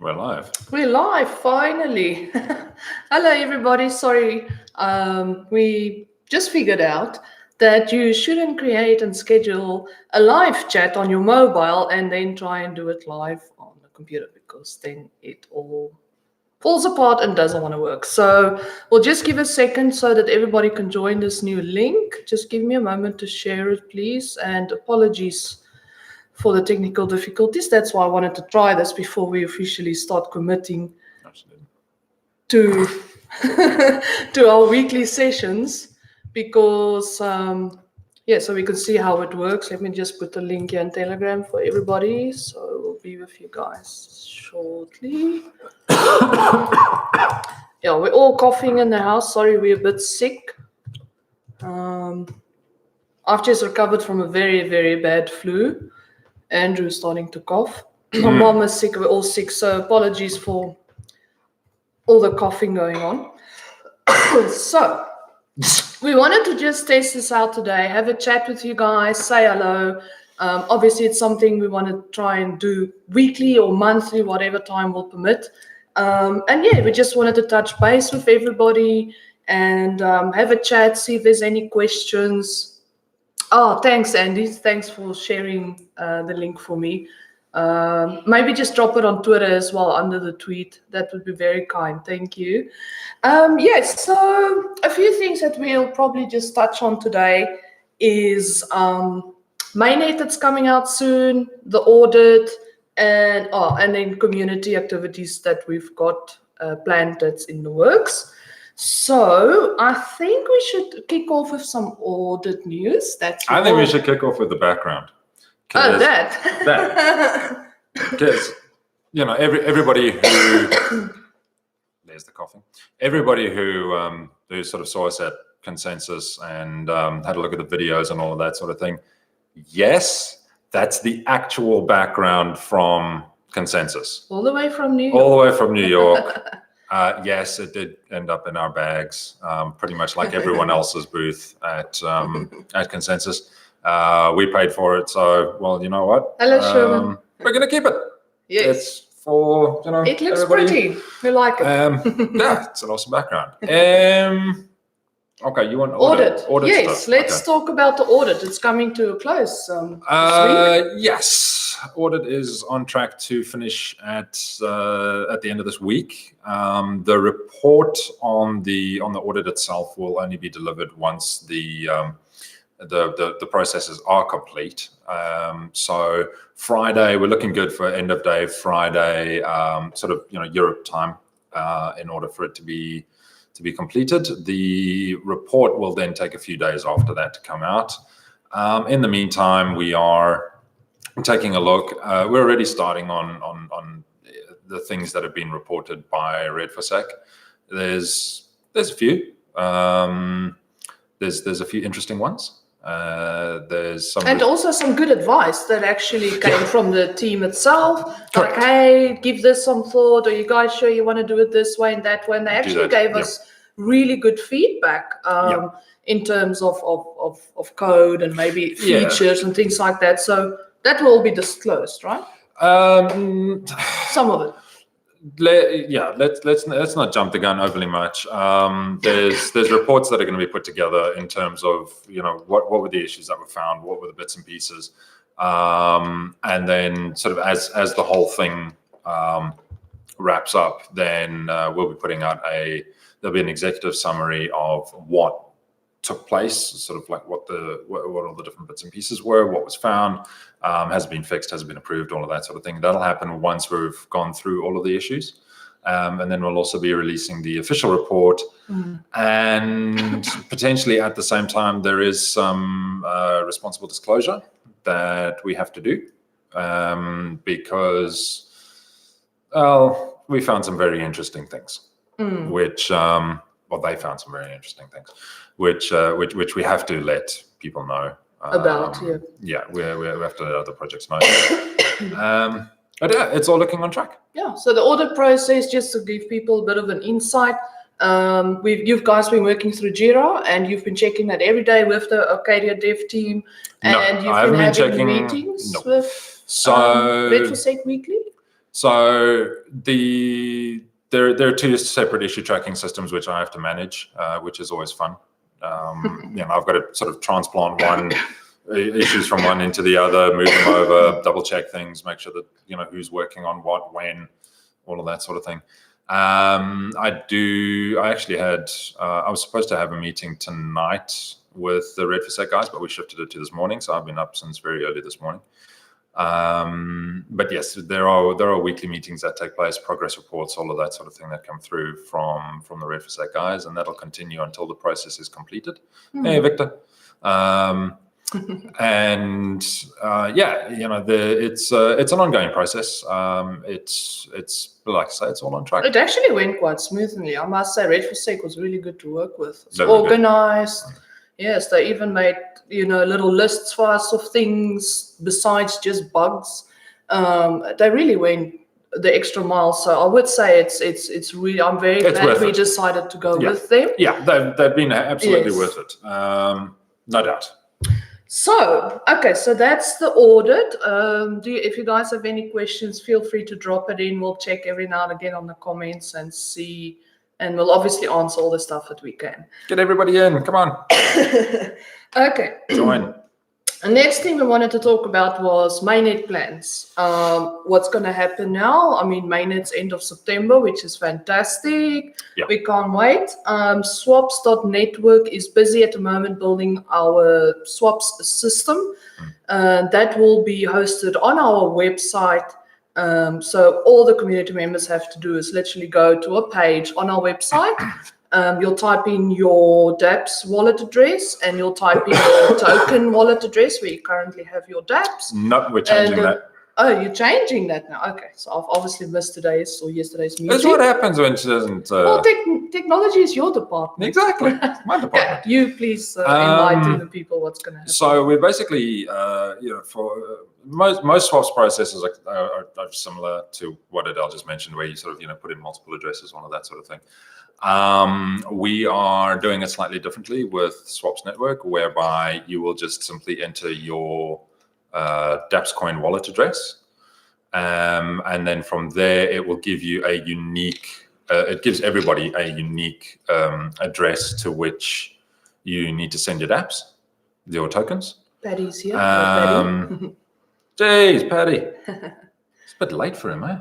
We're live. We're live, finally. Hello, everybody. Sorry, we just figured out that you shouldn't create and schedule a live chat on your mobile and then try and do it live on the computer, because then it all falls apart and doesn't want to work. So we'll just give a second so that everybody can join this new link. Just give me a moment to share it, please. And apologies for the technical difficulties. That's why I wanted to try this before we officially start committing to to our weekly sessions, because so we can see how it works. Let me just put the link here in Telegram for everybody, so we'll be with you guys shortly. Yeah, we're all coughing in the house. Sorry, we're a bit sick. I've just recovered from a very, very bad flu. Andrew's starting to cough. My mom is sick. We're all sick. So apologies for all the coughing going on. So we wanted to just test this out today, have a chat with you guys, say hello. Obviously, it's something we want to try and do weekly or monthly, whatever time will permit. And yeah, we just wanted to touch base with everybody and have a chat, see if there's any questions. Oh, thanks, Andy. Thanks for sharing the link for me. Maybe just drop it on Twitter as well under the tweet. That would be very kind. Thank you. Yes, so a few things that we'll probably just touch on today is mainnet that's coming out soon, the audit, and then community activities that we've got planned that's in the works. So I think we should kick off with some audit news. I think we should kick off with the background. Oh, that. Because, everybody who there's the coughing. Everybody who sort of saw us at Consensus and had a look at the videos and all of that sort of thing. Yes, that's the actual background from Consensus. All the way from New York. All the way from New York. Yes, it did end up in our bags, pretty much like everyone else's booth at Consensus. We paid for it, so, well, you know what? Hello, Sherman. We're going to keep it. Yes. It's for, it looks everybody. Pretty. We like it. Yeah, it's an awesome background. Okay, you want audit? Yes, stuff. Let's talk about the audit. It's coming to a close this week. Yes, audit is on track to finish at the end of this week. The report on the audit itself will only be delivered once the processes are complete. So Friday, we're looking good for end of day Friday, sort of Europe time, in order for it to be completed. The report will then take a few days after that to come out. In the meantime, we are taking a look. We're already starting on the things that have been reported by Red4Sec. There's a few. There's a few interesting ones. There's some, and also some good advice that actually came from the team itself. Correct. Like, hey, give this some thought. Are you guys sure you want to do it this way and that way? And they actually gave us really good feedback in terms of code and maybe features and things like that. So that will all be disclosed, right? Some of it. Let's not jump the gun overly much. There's reports that are going to be put together in terms of what were the issues that were found, what were the bits and pieces, and then sort of as the whole thing wraps up, then we'll be putting out there'll be an executive summary of what took place, sort of like what all the different bits and pieces were, what was found, has it been fixed, has it been approved, all of that sort of thing. That'll happen once we've gone through all of the issues. And then we'll also be releasing the official report. And potentially at the same time, there is some responsible disclosure that we have to do because, well, we found some very interesting things, which, they found some very interesting things, which we have to let people know about. Yeah, we have to let other projects know. But yeah, it's all looking on track. Yeah, so the audit process, just to give people a bit of an insight, you guys been working through Jira and you've been checking that every day with the Arcadia dev team, and you've been having meetings with Red4Sec weekly? So there are two separate issue tracking systems which I have to manage, which is always fun. I've got to sort of transplant issues from one into the other, move them over, double check things, make sure that who's working on what, when, all of that sort of thing. I was supposed to have a meeting tonight with the Red for Sec guys, but we shifted it to this morning, so I've been up since very early this morning. But yes, there are weekly meetings that take place, progress reports, all of that sort of thing that come through from the Red for Sec guys, and that'll continue until the process is completed. Hey, Victor. And it's an ongoing process. It's like I say, it's all on track. It actually went quite smoothly. I must say, Red for Sec was really good to work with. It's organized. Yes, they even made little lists for us of things besides just bugs. They really went the extra mile. So I would say it's really. I'm very glad we decided to go with them. Yeah, they've been absolutely worth it. No doubt. So, okay, so that's the audit. If you guys have any questions, feel free to drop it in. We'll check every now and again on the comments and see, and we'll obviously answer all the stuff that we can. Get everybody in, come on. Okay. Join. The next thing we wanted to talk about was mainnet plans. What's going to happen now? I mean, mainnet's end of September, which is fantastic. Yeah. We can't wait. Swaps.network is busy at the moment building our swaps system. That will be hosted on our website. So all the community members have to do is literally go to a page on our website. You'll type in your DAPS wallet address and you'll type in your token wallet address where you currently have your DAPS. No, we're changing that. Oh, you're changing that now. Okay, so I've obviously missed today's or yesterday's meeting. That's what happens when she doesn't. Well, technology is your department. Exactly, my department. Yeah, you please enlighten the people what's going to happen. So we're basically, for most swaps processes are similar to what Adel just mentioned, where you sort of put in multiple addresses, all of that sort of thing. We are doing it slightly differently with Swaps Network, whereby you will just simply enter your DAPS Coin wallet address, and then from there it will give you a unique. It gives everybody a unique address to which you need to send your DAPS, your tokens. Paddy's here. Geez, Paddy, it's a bit late for him, eh?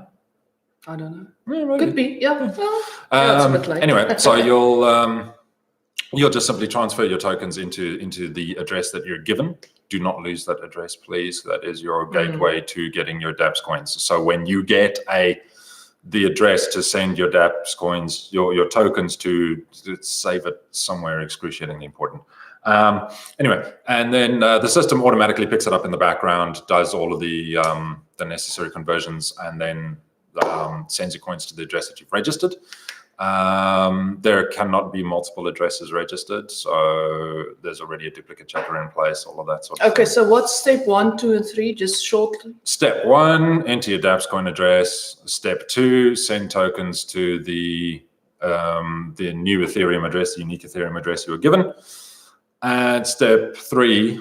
I don't know. Yeah, could be, yeah. Well, it's a bit late. Anyway, so you'll just simply transfer your tokens into the address that you're given. Do not lose that address, please. That is your gateway to getting your DAPS coins. So when you get the address to send your DAPS coins, your tokens to save it somewhere excruciatingly important. Anyway, and then the system automatically picks it up in the background, does all of the necessary conversions, and then sends your coins to the address that you've registered. There cannot be multiple addresses registered, so there's already a duplicate checker in place, all of that sort of thing. Okay, so what's step 1, 2, and 3, just shortly? Step 1, enter your DAPS coin address. Step 2, send tokens to the new Ethereum address, the unique Ethereum address you were given. And step 3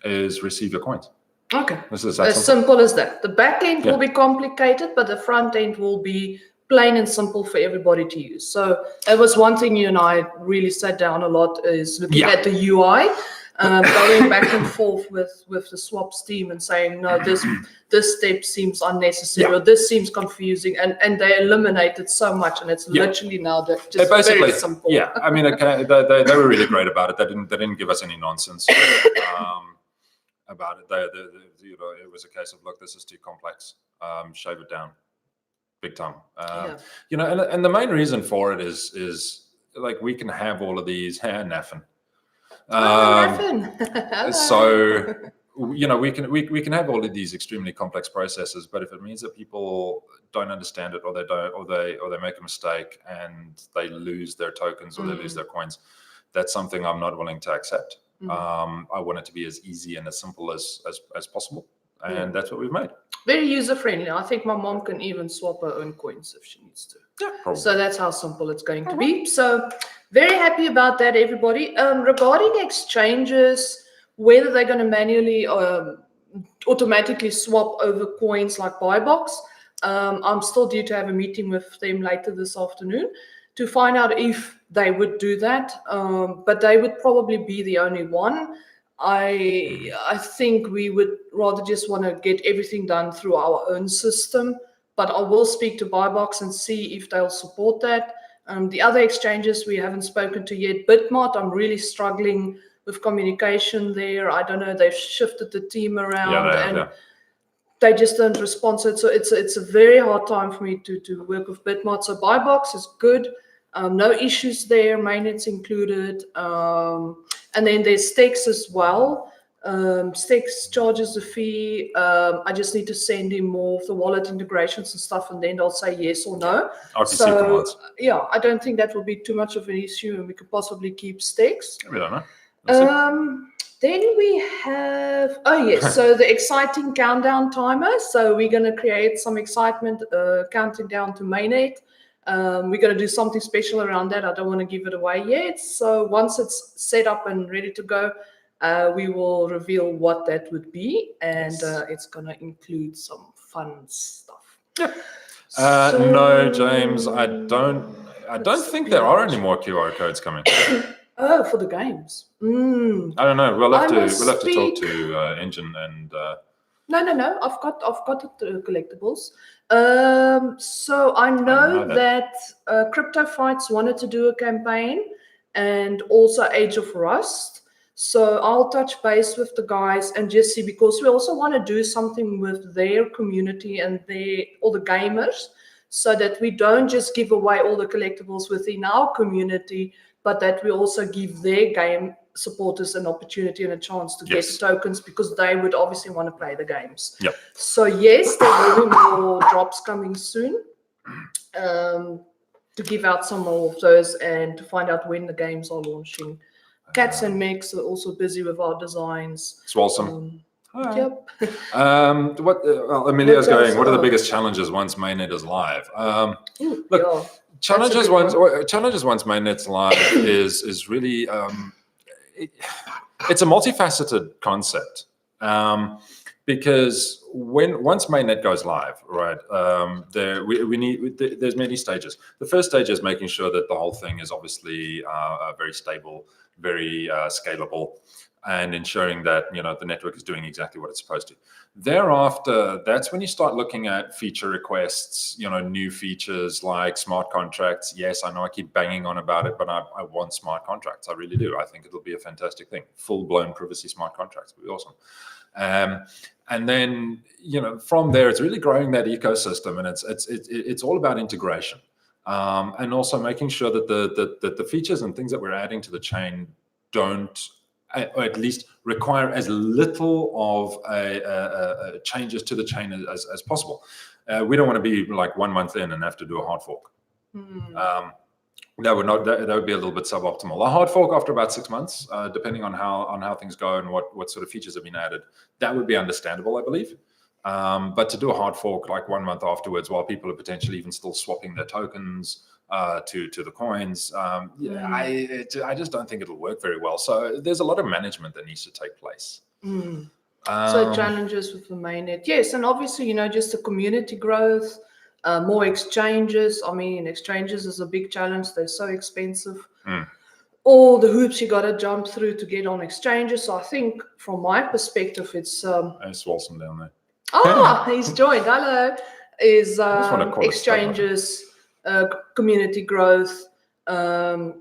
is receive your coins. Okay, This is as simple as that. The back end will be complicated, but the front end will be plain and simple for everybody to use. So that was one thing you and I really sat down a lot, is looking at the UI, going back and forth with the swaps team and saying, no, this step seems unnecessary, or this seems confusing, and they eliminated so much, and it's literally now just very simple. Yeah, I mean, okay, they were really great about it. They didn't give us any nonsense about it. It was a case of, look, this is too complex. Shave it down. Big time. And the main reason for it is like we can have all of these naffin. So we can have all of these extremely complex processes, but if it means that people don't understand it, or they make a mistake and they lose their tokens or they lose their coins, that's something I'm not willing to accept. I want it to be as easy and as simple as possible, and that's what we've made. Very user friendly. I think my mom can even swap her own coins if she needs to. Yeah, probably. So that's how simple it's going to be. So very happy about that, everybody. Regarding exchanges, whether they're going to manually automatically swap over coins like Buybox, I'm still due to have a meeting with them later this afternoon to find out if they would do that. But they would probably be the only one. I think we would rather just want to get everything done through our own system. But I will speak to Buybox and see if they'll support that. The other exchanges we haven't spoken to yet. Bitmart, I'm really struggling with communication there. I don't know, they've shifted the team around they just don't respond. So it's a very hard time for me to work with Bitmart. So Buybox is good. No issues there, mainnet's included. And then there's Stakes as well. Stakes charges a fee. I just need to send him more of the wallet integrations and stuff, and then they'll say yes or no. RPC commands. Yeah, I don't think that will be too much of an issue, and we could possibly keep Stakes. We don't know. Then we have, so the exciting countdown timer. So we're going to create some excitement counting down to mainnet. We're going to do something special around that. I don't want to give it away yet. So once it's set up and ready to go, we will reveal what that would be. And it's going to include some fun stuff. Yep. No, James, I don't think there are any more QR codes coming. Oh, for the games. I don't know. We'll have to talk to Engine and. No. I've got the collectibles. So I know that Crypto Fights wanted to do a campaign, and also Age of Rust. So I'll touch base with the guys and just see, because we also want to do something with their community and all the gamers, so that we don't just give away all the collectibles within our community, but that we also give their game supporters an opportunity and a chance to get tokens, because they would obviously want to play the games. Yep. So yes, there will be more drops coming soon to give out some more of those and to find out when the games are launching. Cats and Mex are also busy with our designs. Swalsome. Yep. Amelia's going, what are the biggest challenges once mainnet is live? Challenges once mainnet's live is really it's a multifaceted concept, because once mainnet goes live, right, there's many stages. The first stage is making sure that the whole thing is obviously very stable, very scalable, and ensuring that the network is doing exactly what it's supposed to. Thereafter, that's when you start looking at feature requests, new features like smart contracts. Yes, I know I keep banging on about it, but I want smart contracts. I really do. I think it'll be a fantastic thing. Full-blown privacy smart contracts would be awesome. And then, from there, it's really growing that ecosystem, and it's all about integration, and also making sure that the features and things that we're adding to the chain don't, or at least require as little of changes to the chain as possible. We don't want to be like 1 month in and have to do a hard fork. That would be a little bit suboptimal. A hard fork after about 6 months, depending on how things go and what sort of features have been added, that would be understandable, I believe. But to do a hard fork like 1 month afterwards, while people are potentially even still swapping their tokens to the coins, I just don't think it'll work very well. So there's a lot of management that needs to take place. So challenges with the mainnet, yes, and obviously just the community growth, more exchanges. I mean, exchanges is a big challenge. They're so expensive. All the hoops you got to jump through to get on exchanges. So I think from my perspective, it's There's Swalsome down there. He's joined. Hello. Is exchanges, community growth, and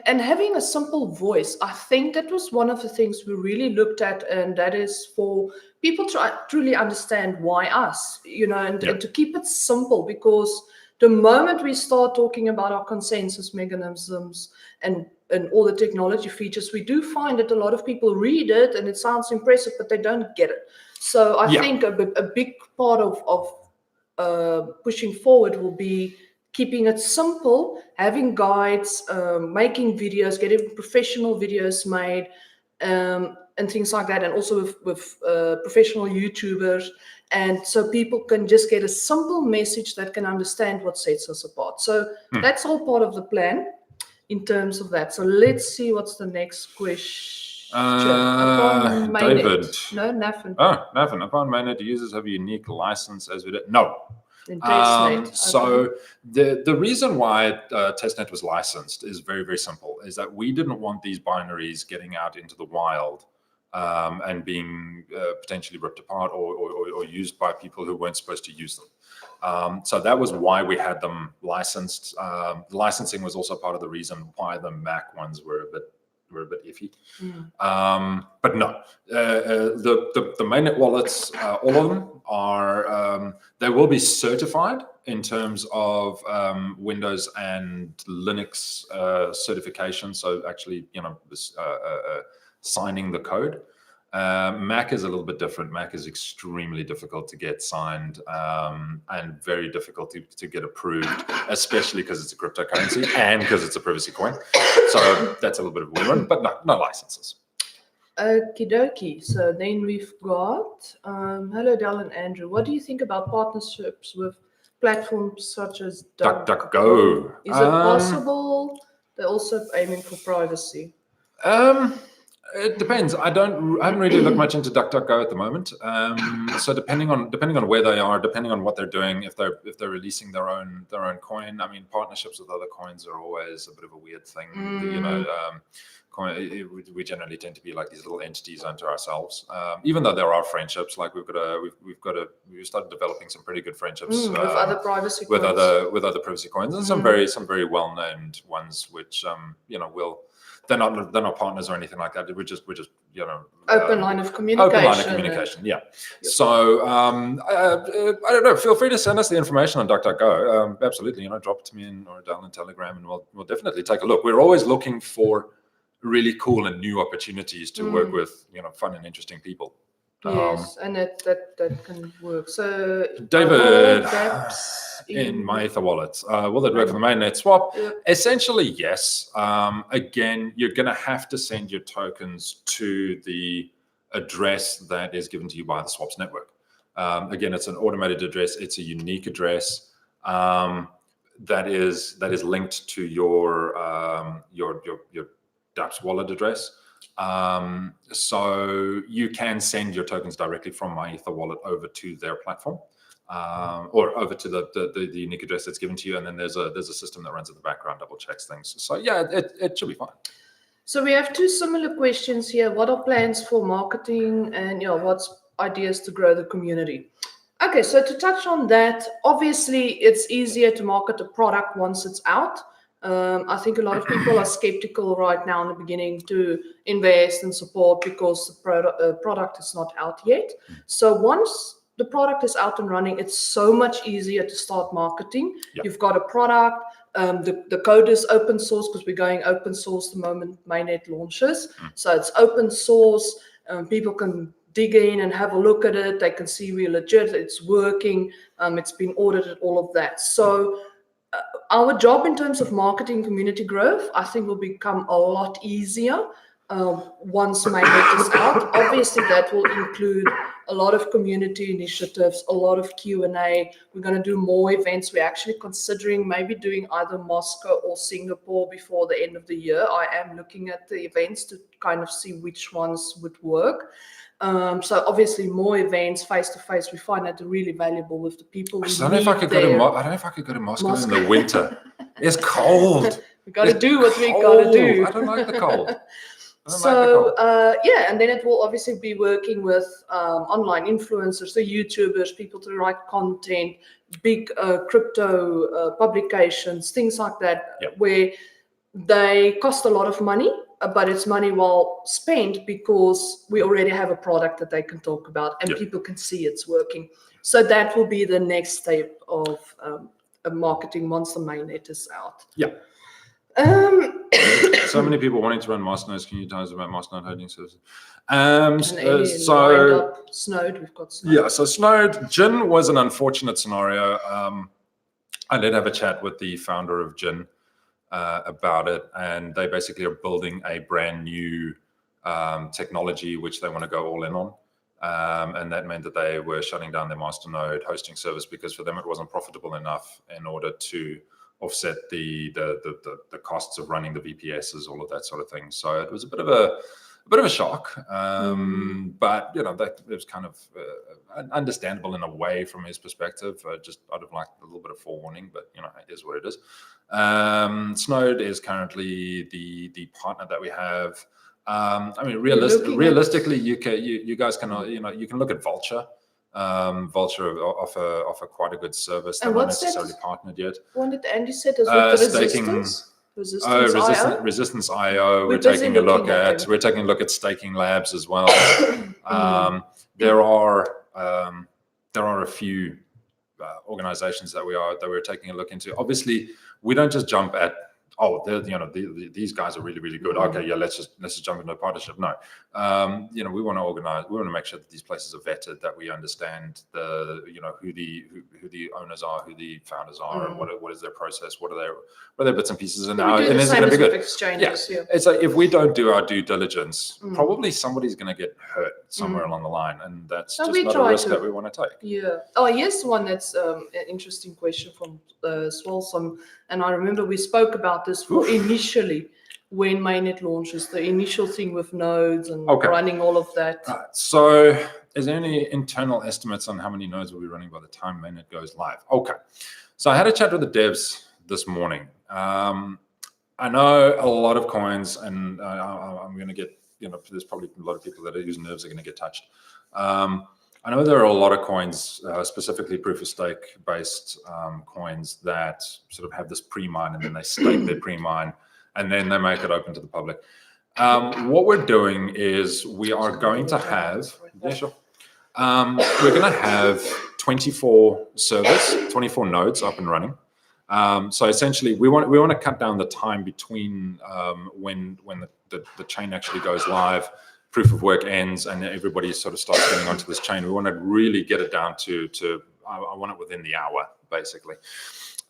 having a simple voice. I think that was one of the things we really looked at, and that is for people to truly understand why us, and to keep it simple, because the moment we start talking about our consensus mechanisms and all the technology features, we do find that a lot of people read it and it sounds impressive, but they don't get it. So I think a big part of pushing forward will be keeping it simple, having guides, making videos, getting professional videos made, and things like that, and also with professional YouTubers, and so people can just get a simple message that can understand what sets us apart. So that's all part of the plan in terms of that. So let's see what's the next question. David. No, Nafin. Oh, Nafin. Upon mainnet, users have a unique license as we did. No. In testnet. So the reason why testnet was licensed is very, very simple, is that we didn't want these binaries getting out into the wild and being potentially ripped apart or used by people who weren't supposed to use them. So that was why we had them licensed. Licensing was also part of the reason why the Mac ones were a bit iffy. But no, the mainnet wallets, all of them are, they will be certified in terms of Windows and Linux certification. So actually, signing the code. Mac is a little bit different. Mac is extremely difficult to get signed and very difficult to get approved, especially because it's a cryptocurrency and because it's a privacy coin. So that's a little bit of a weird one, but no licenses. Okie dokie. So then we've got, hello, Adel and Andrew. What do you think about partnerships with platforms such as DuckDuckGo? Is it possible? They're also aiming for privacy. It depends. I haven't really looked much into DuckDuckGo at the moment. So depending on where they are, depending on what they're doing, if they're releasing their own coin. I mean, partnerships with other coins are always a bit of a weird thing. We generally tend to be like these little entities unto ourselves. Even though there are friendships, like we've started developing some pretty good friendships with other privacy with coins. other privacy coins, and some very well known ones, which they're not partners or anything like that. We're just open line of communication. Open line of communication, yeah. Yep. So I don't know. Feel free to send us the information on DuckDuckGo. Absolutely, drop it to me or down in Telegram, and we'll definitely take a look. We're always looking for really cool and new opportunities to work with fun and interesting people. Yes, and that can work. So David, in my Ether wallet, will that work for the mainnet swap? Yep. Essentially, yes. Again, you're going to have to send your tokens to the address that is given to you by the swaps network. Again, it's an automated address. It's a unique address that is linked to your DAPS wallet address. So you can send your tokens directly from my Ether wallet over to their platform, or over to the unique address that's given to you, and then there's a system that runs in the background, double checks things. So yeah, it should be fine. So we have two similar questions here. What are plans for marketing, and what's ideas to grow the community? Okay, so to touch on that, obviously it's easier to market a product once it's out. I think a lot of people are skeptical right now in the beginning to invest and support because the product is not out yet. So once the product is out and running, it's so much easier to start marketing. Yep. You've got a product. The code is open source because we're going open source the moment mainnet launches. So it's open source. People can dig in and have a look at it. They can see we're legit. It's working. It's been audited, all of that. So our job in terms of marketing community growth, I think, will become a lot easier once mainnet is out. Obviously, that will include a lot of community initiatives, a lot of Q&A. We're going to do more events. We're actually considering maybe doing either Moscow or Singapore before the end of the year. I am looking at the events to kind of see which ones would work. So obviously more events face-to-face, we find that really valuable with the people. I don't know if I could go to Moscow in the winter. It's cold. We got to do what we got to do. I don't like the cold. Yeah, and then it will obviously be working with online influencers, the YouTubers, people to write content, big crypto publications, things like that, where they cost a lot of money, but it's money well spent because we already have a product that they can talk about and people can see it's working. So that will be the next step of marketing once the mainnet is out. Yeah. So many people wanting to run masternodes. Can you tell us about masternode hosting services? Snowed, we've got Snowed. Yeah, so Snowed, Jin was an unfortunate scenario. I did have a chat with the founder of Jin about it, and they basically are building a brand new technology which they want to go all in on. And that meant that they were shutting down their masternode hosting service because for them it wasn't profitable enough in order to offset the costs of running the VPSs, all of that sort of thing. So it was a bit of bit of a shock, but that it was kind of understandable in a way from his perspective. I'd have liked a little bit of forewarning, but it is what it is. Snowed is currently the partner that we have. I mean, realistically, you guys can you can look at Vulture. Vulture offer quite a good service. They're not necessarily partnered yet. One that Andy said is with the Resistance IO. We're taking a look at staking labs as well. There are a few organizations that we're taking a look into. Obviously, we don't just jump at these guys are really, really good. Okay, yeah, let's just jump into a partnership. No, we want to organize. We want to make sure that these places are vetted, that we understand who the owners are, who the founders are, and what is their process, what are their bits and pieces. And is it going to be good? Exchanges, yeah. It's like if we don't do our due diligence, probably somebody's going to get hurt somewhere along the line, and that's just not a risk that we want to take. Yeah. Oh, here's one that's an interesting question from Swolsom, and I remember we spoke about this initially when mainnet launches, the initial thing with nodes and running all of that. So is there any internal estimates on how many nodes will be running by the time mainnet goes live? Okay. So I had a chat with the devs this morning. I know a lot of coins, and I'm going to get, there's probably a lot of people that are using nerves are going to get touched. I know there are a lot of coins, specifically proof of stake based coins, that sort of have this pre-mine, and then they stake their pre-mine, and then they make it open to the public. What we're doing is we are going to have, we're going to have 24 servers, 24 nodes up and running. So essentially, we want to cut down the time between when the chain actually goes live, proof of work ends, and everybody sort of starts getting onto this chain. We want to really get it down to I want it within the hour, basically.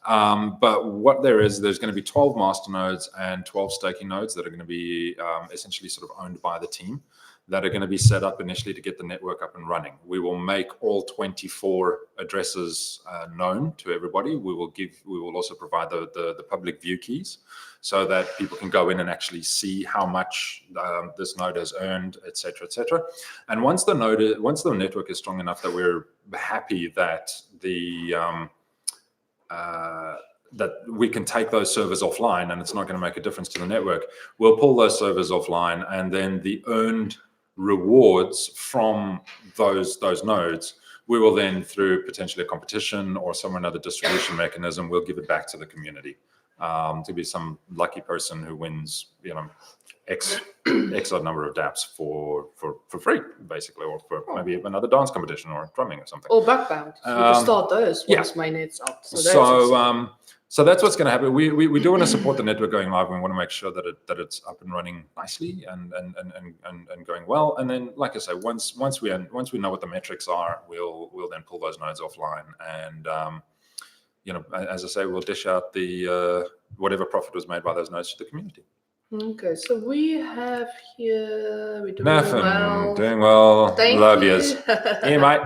But what there's going to be 12 master nodes and 12 staking nodes that are going to be essentially sort of owned by the team, that are going to be set up initially to get the network up and running. We will make all 24 addresses known to everybody. We will also provide the public view keys, so that people can go in and actually see how much this node has earned, et cetera, et cetera. And once the network is strong enough that we're happy that that we can take those servers offline and it's not going to make a difference to the network, we'll pull those servers offline, and then the earned rewards from those nodes, we will then, through potentially a competition or some another distribution mechanism, we'll give it back to the community. To be some lucky person who wins, X odd number of DAPS for free, basically, or for maybe another dance competition or drumming or something. Or backbound. You can start those once mainnet's up. So that's what's going to happen. We do want to support the network going live. We want to make sure that it's up and running nicely and going well. And then, like I say, once we know what the metrics are, we'll then pull those nodes offline, and as I say, we'll dish out the whatever profit was made by those nodes to the community. Okay, so we have here, we're doing well. Doing well. Thank Love you. yous. Yeah, mate.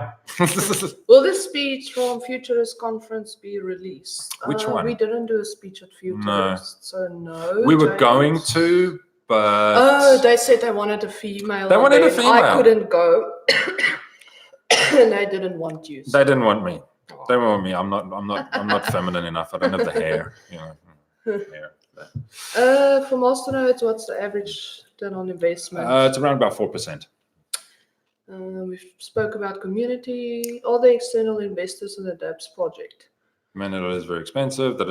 Will the speech from Futurist Conference be released? Which one? We didn't do a speech at Futurist, so no. We were going to, but... Oh, they said they wanted a female. They wanted a female. I couldn't go. And they didn't want you. So. They didn't want me. They didn't want me. I'm not feminine enough. I don't have the hair. Hair. For masternodes, what's the average return on investment? It's around about 4%. We spoke about community. Are there external investors in the DAPS project? Mainnet is very expensive. No,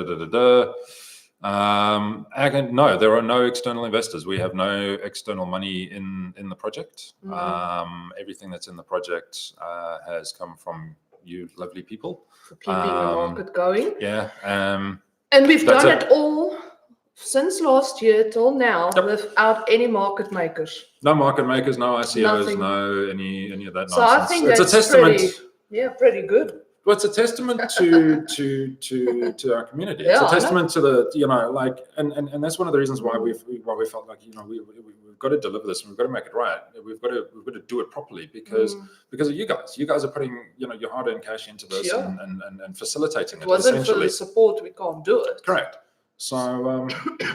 there are no external investors. We have no external money in the project. Everything that's in the project has come from you lovely people. For keeping the market going. Yeah. And we've done it all since last year till now without any market makers. No market makers, no ICOs, no any of that nonsense. So I think it's a testament. Pretty good. Well, it's a testament to our community. It's a testament to the and that's one of the reasons why we felt like we've got to deliver this and we've got to make it right. We've got to do it properly because of you guys. You guys are putting your hard-earned cash into this and facilitating it. If it wasn't for the support, we can't do it. Correct. So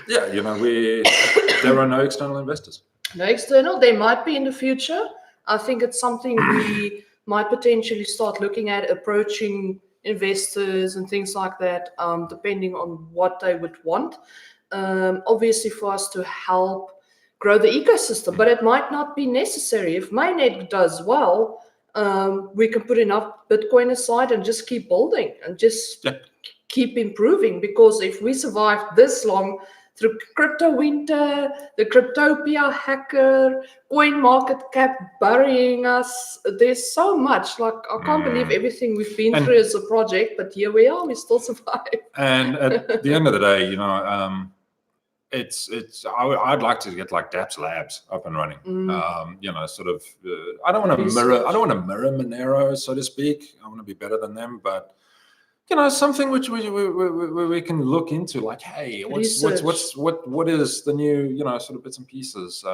there are no external investors. No external. They might be in the future. I think it's something we might potentially start looking at, approaching investors and things like that, depending on what they would want. Obviously, for us to help grow the ecosystem, but it might not be necessary. If mainnet does well, we can put enough Bitcoin aside and just keep building and just keep improving. Because if we survived this long through crypto winter, the Cryptopia hacker, coin market cap burying us, there's so much. Like, I can't believe everything we've been through as a project, but here we are, we still survive. And at the end of the day, I'd like to get like DAPS Labs up and running. Sort of. I don't want to mirror Monero, so to speak. I want to be better than them, but something which we can look into, like, hey, what is the new sort of bits and pieces.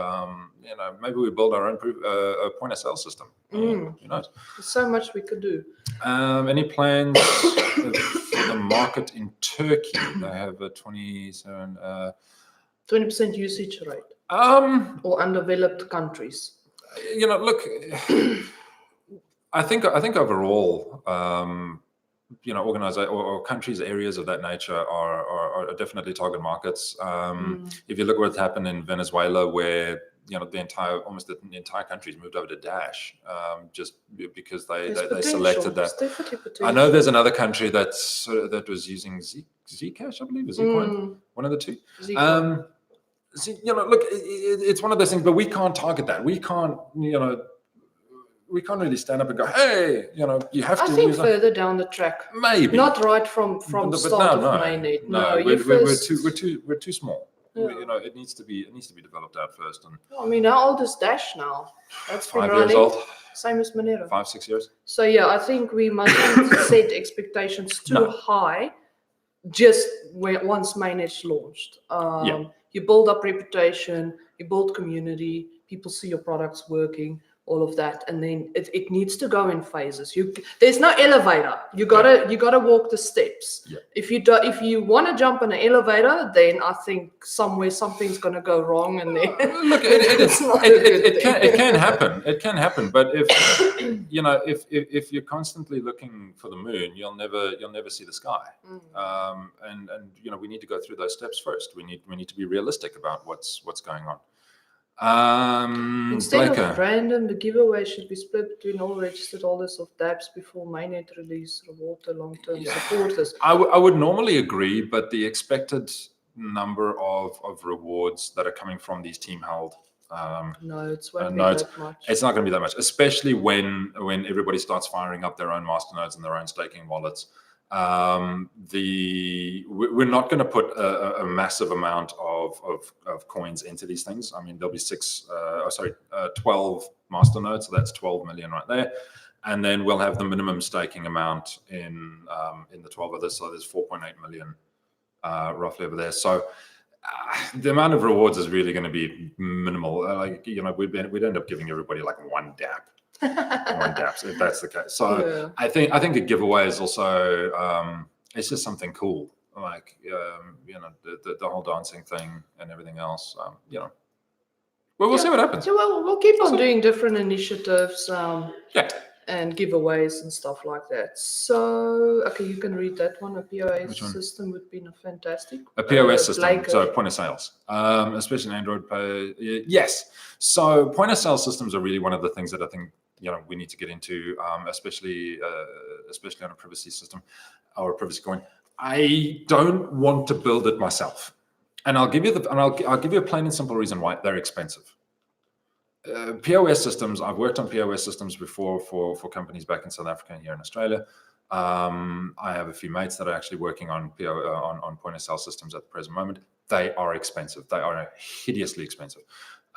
Maybe we build our own point of sale system. Who knows? There's so much we could do. Any plans for the market in Turkey? They have a 20% usage rate. Or undeveloped countries. Look, I think overall, organization or countries, areas of that nature are definitely target markets. If you look at what's happened in Venezuela, where almost the entire country's moved over to Dash, just because they selected that. I know there's another country that was using Zcash, I believe, or Zcoin, one of the two. Look, it's one of those things, but we can't target that. We can't, we can't really stand up and go, hey, you have to. I think further down the track, maybe not right from start of mainnet. No, we're too small. Yeah. It needs to be developed out first. And I mean, how old is Dash now? That's 5 years old. Same as Monero. 5-6 years. So yeah, I think we mustn't set expectations too high. Just once mainnet's launched, you build up reputation, you build community, people see your products working, all of that, and then it needs to go in phases. There's no elevator. You gotta walk the steps. Yeah. If you want to jump on an elevator, then I think something's gonna go wrong, and then look, it can happen. It can happen, but if you're constantly looking for the moon, you'll never see the sky. And we need to go through those steps first. We need to be realistic about what's going on. Instead of random, the giveaway should be split between all registered holders of DAPS before mainnet release reward the long-term supporters. I would normally agree, but the expected number of rewards that are coming from these team held. No, it's not going to be that much, especially when everybody starts firing up their own masternodes and their own staking wallets. We're not going to put a massive amount of coins into these things. I mean, there'll be 12 masternodes, so that's 12 million right there, and then we'll have the minimum staking amount in the 12 others. So there's 4.8 million roughly over there. So the amount of rewards is really going to be minimal. We'd end up giving everybody like one DAP. One DAPS, if that's the case. So I think a giveaway is also it's just something cool, like the whole dancing thing and everything else. We'll see what happens. So we'll keep on doing different initiatives and giveaways and stuff like that. So you can read that one. A POS system would be fantastic. A POS system, so point of sales, especially in Android Pay. Yes. So point of sale systems are really one of the things that I think we need to get into, especially on a privacy system or a privacy coin. I don't want to build it myself, and I'll give you a plain and simple reason why. They're expensive. POS systems. I've worked on POS systems before for companies back in South Africa and here in Australia. I have a few mates that are actually working on point of sale systems at the present moment. They are expensive. They are hideously expensive.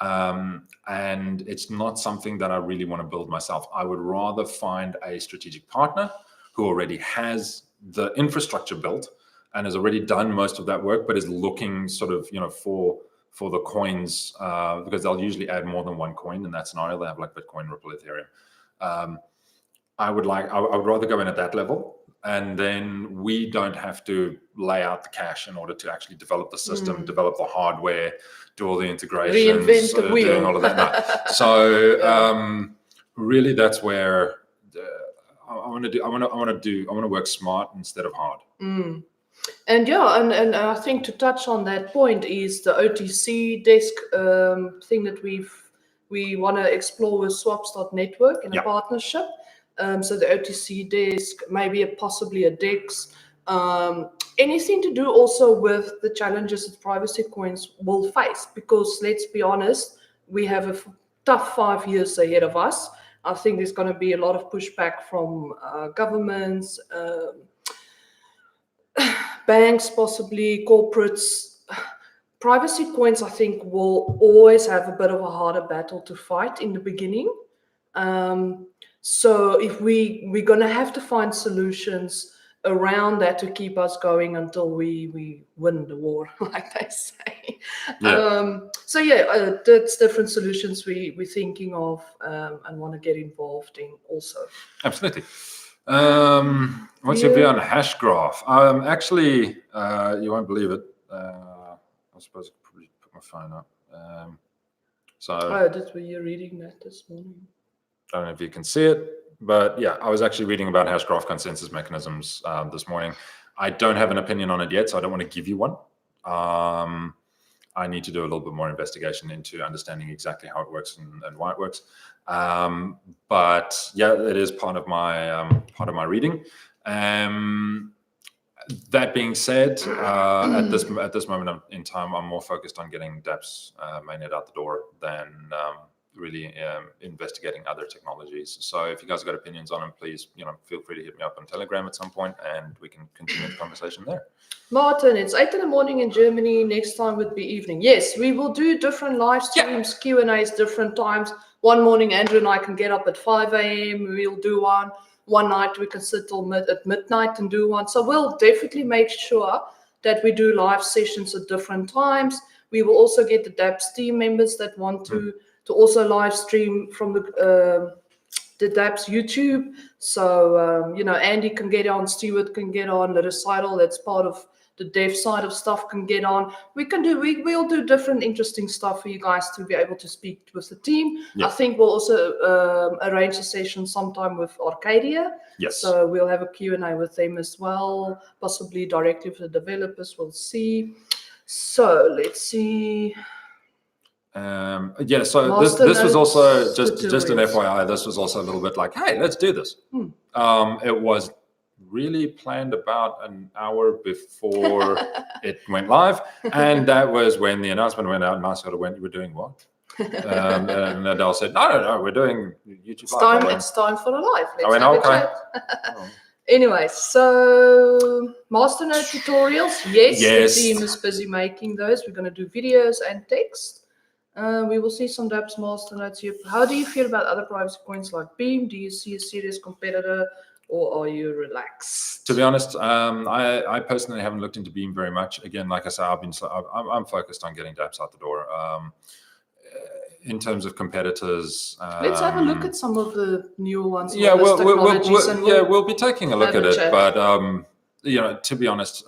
And it's not something that I really want to build myself. I would rather find a strategic partner who already has the infrastructure built and has already done most of that work, but is looking sort of, for the coins, because they'll usually add more than one coin in that scenario. They have like Bitcoin, Ripple, Ethereum. I would rather go in at that level and then we don't have to lay out the cash in order to actually develop the system, develop the hardware, do all the integrations, Reinvent the wheel. doing all of that. No. So really, that's where I want to work smart instead of hard. And and I think to touch on that point is the OTC desk thing that we want to explore with Swaps.network in a partnership. So the OTC desk, maybe possibly a DEX, anything to do also with the challenges that privacy coins will face. Because let's be honest, we have a tough 5 years ahead of us. I think there's going to be a lot of pushback from governments, banks, possibly corporates. Privacy coins, I think, will always have a bit of a harder battle to fight in the beginning. So if we're going to have to find solutions around that to keep us going until we win the war, like they say. That's different solutions we're thinking of and want to get involved in also. Absolutely. What's your view on Hashgraph? Actually, you won't believe it. I suppose I could probably put my phone up. Were you reading that this morning? I don't know if you can see it, but yeah, I was actually reading about Hashgraph consensus mechanisms this morning. I don't have an opinion on it yet, so I don't want to give you one. I need to do a little bit more investigation into understanding exactly how it works and why it works. But yeah, it is part of my reading. That being said, at this moment in time, I'm more focused on getting DAPS mainnet out the door than really investigating other technologies. So if you guys have got opinions on them, please, feel free to hit me up on Telegram at some point, and we can continue the conversation there. Martin, it's 8 a.m. in Germany. Next time would be evening. Yes, we will do different live streams, Q&As, different times. One morning, Andrew and I can get up at 5 a.m. We'll do one. One night we can sit till at midnight and do one. So we'll definitely make sure that we do live sessions at different times. We will also get the DAPS team members that want to also live stream from the DAPS YouTube. So, Andy can get on, Stuart can get on, the recital that's part of the dev side of stuff can get on. We'll do different interesting stuff for you guys to be able to speak with the team. I think we'll also arrange a session sometime with Arcadia. Yes. So we'll have a Q&A with them as well, possibly directly with the developers. We'll see. So let's see. So this was also just an FYI. This was also a little bit like, hey, let's do this. It was really planned about an hour before it went live, and that was when the announcement went out, and I sort of went, "You were doing what?" And Adel said, "No, we're doing YouTube live." It's time for a live. I went, okay. Anyway, so Masternode tutorials. Yes, the team is busy making those. We're going to do videos and text. We will see some DAPS Masternodes here. How do you feel about other privacy coins like Beam? Do you see a serious competitor, or are you relaxed? To be honest, I personally haven't looked into Beam very much. Again, like I said, I'm focused on getting DAPS out the door. In terms of competitors, let's have a look at some of the newer ones. Yeah, we'll be taking a look at it. But to be honest,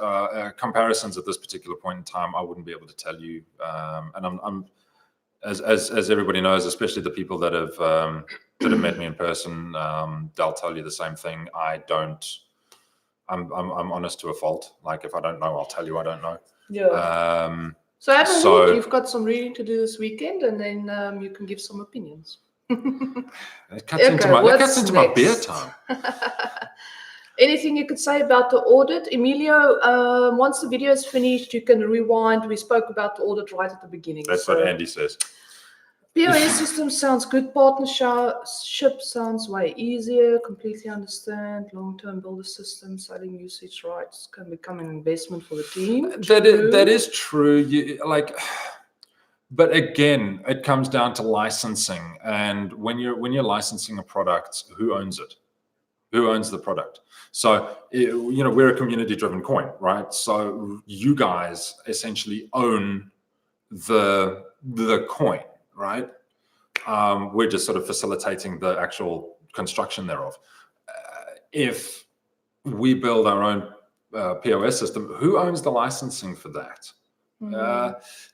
comparisons at this particular point in time, I wouldn't be able to tell you. And I'm as everybody knows, especially the people that have met me in person, they'll tell you the same thing. I'm honest to a fault. Like, if I don't know, I'll tell you I don't know. Yeah. So have a look. You've got some reading to do this weekend, and then you can give some opinions. It cuts into my beer time. Anything you could say about the audit? Emilio, once the video is finished, you can rewind. We spoke about the audit right at the beginning. That's what Andy says. POS system sounds good. Partnership sounds way easier. Completely understand. Long-term builder system, selling usage rights can become an investment for the team. That is true. But again, it comes down to licensing. And when you're licensing a product, who owns it? Who owns the product? So, we're a community-driven coin, right? So you guys essentially own the coin, right? We're just sort of facilitating the actual construction thereof. If we build our own POS system. Who owns the licensing for that?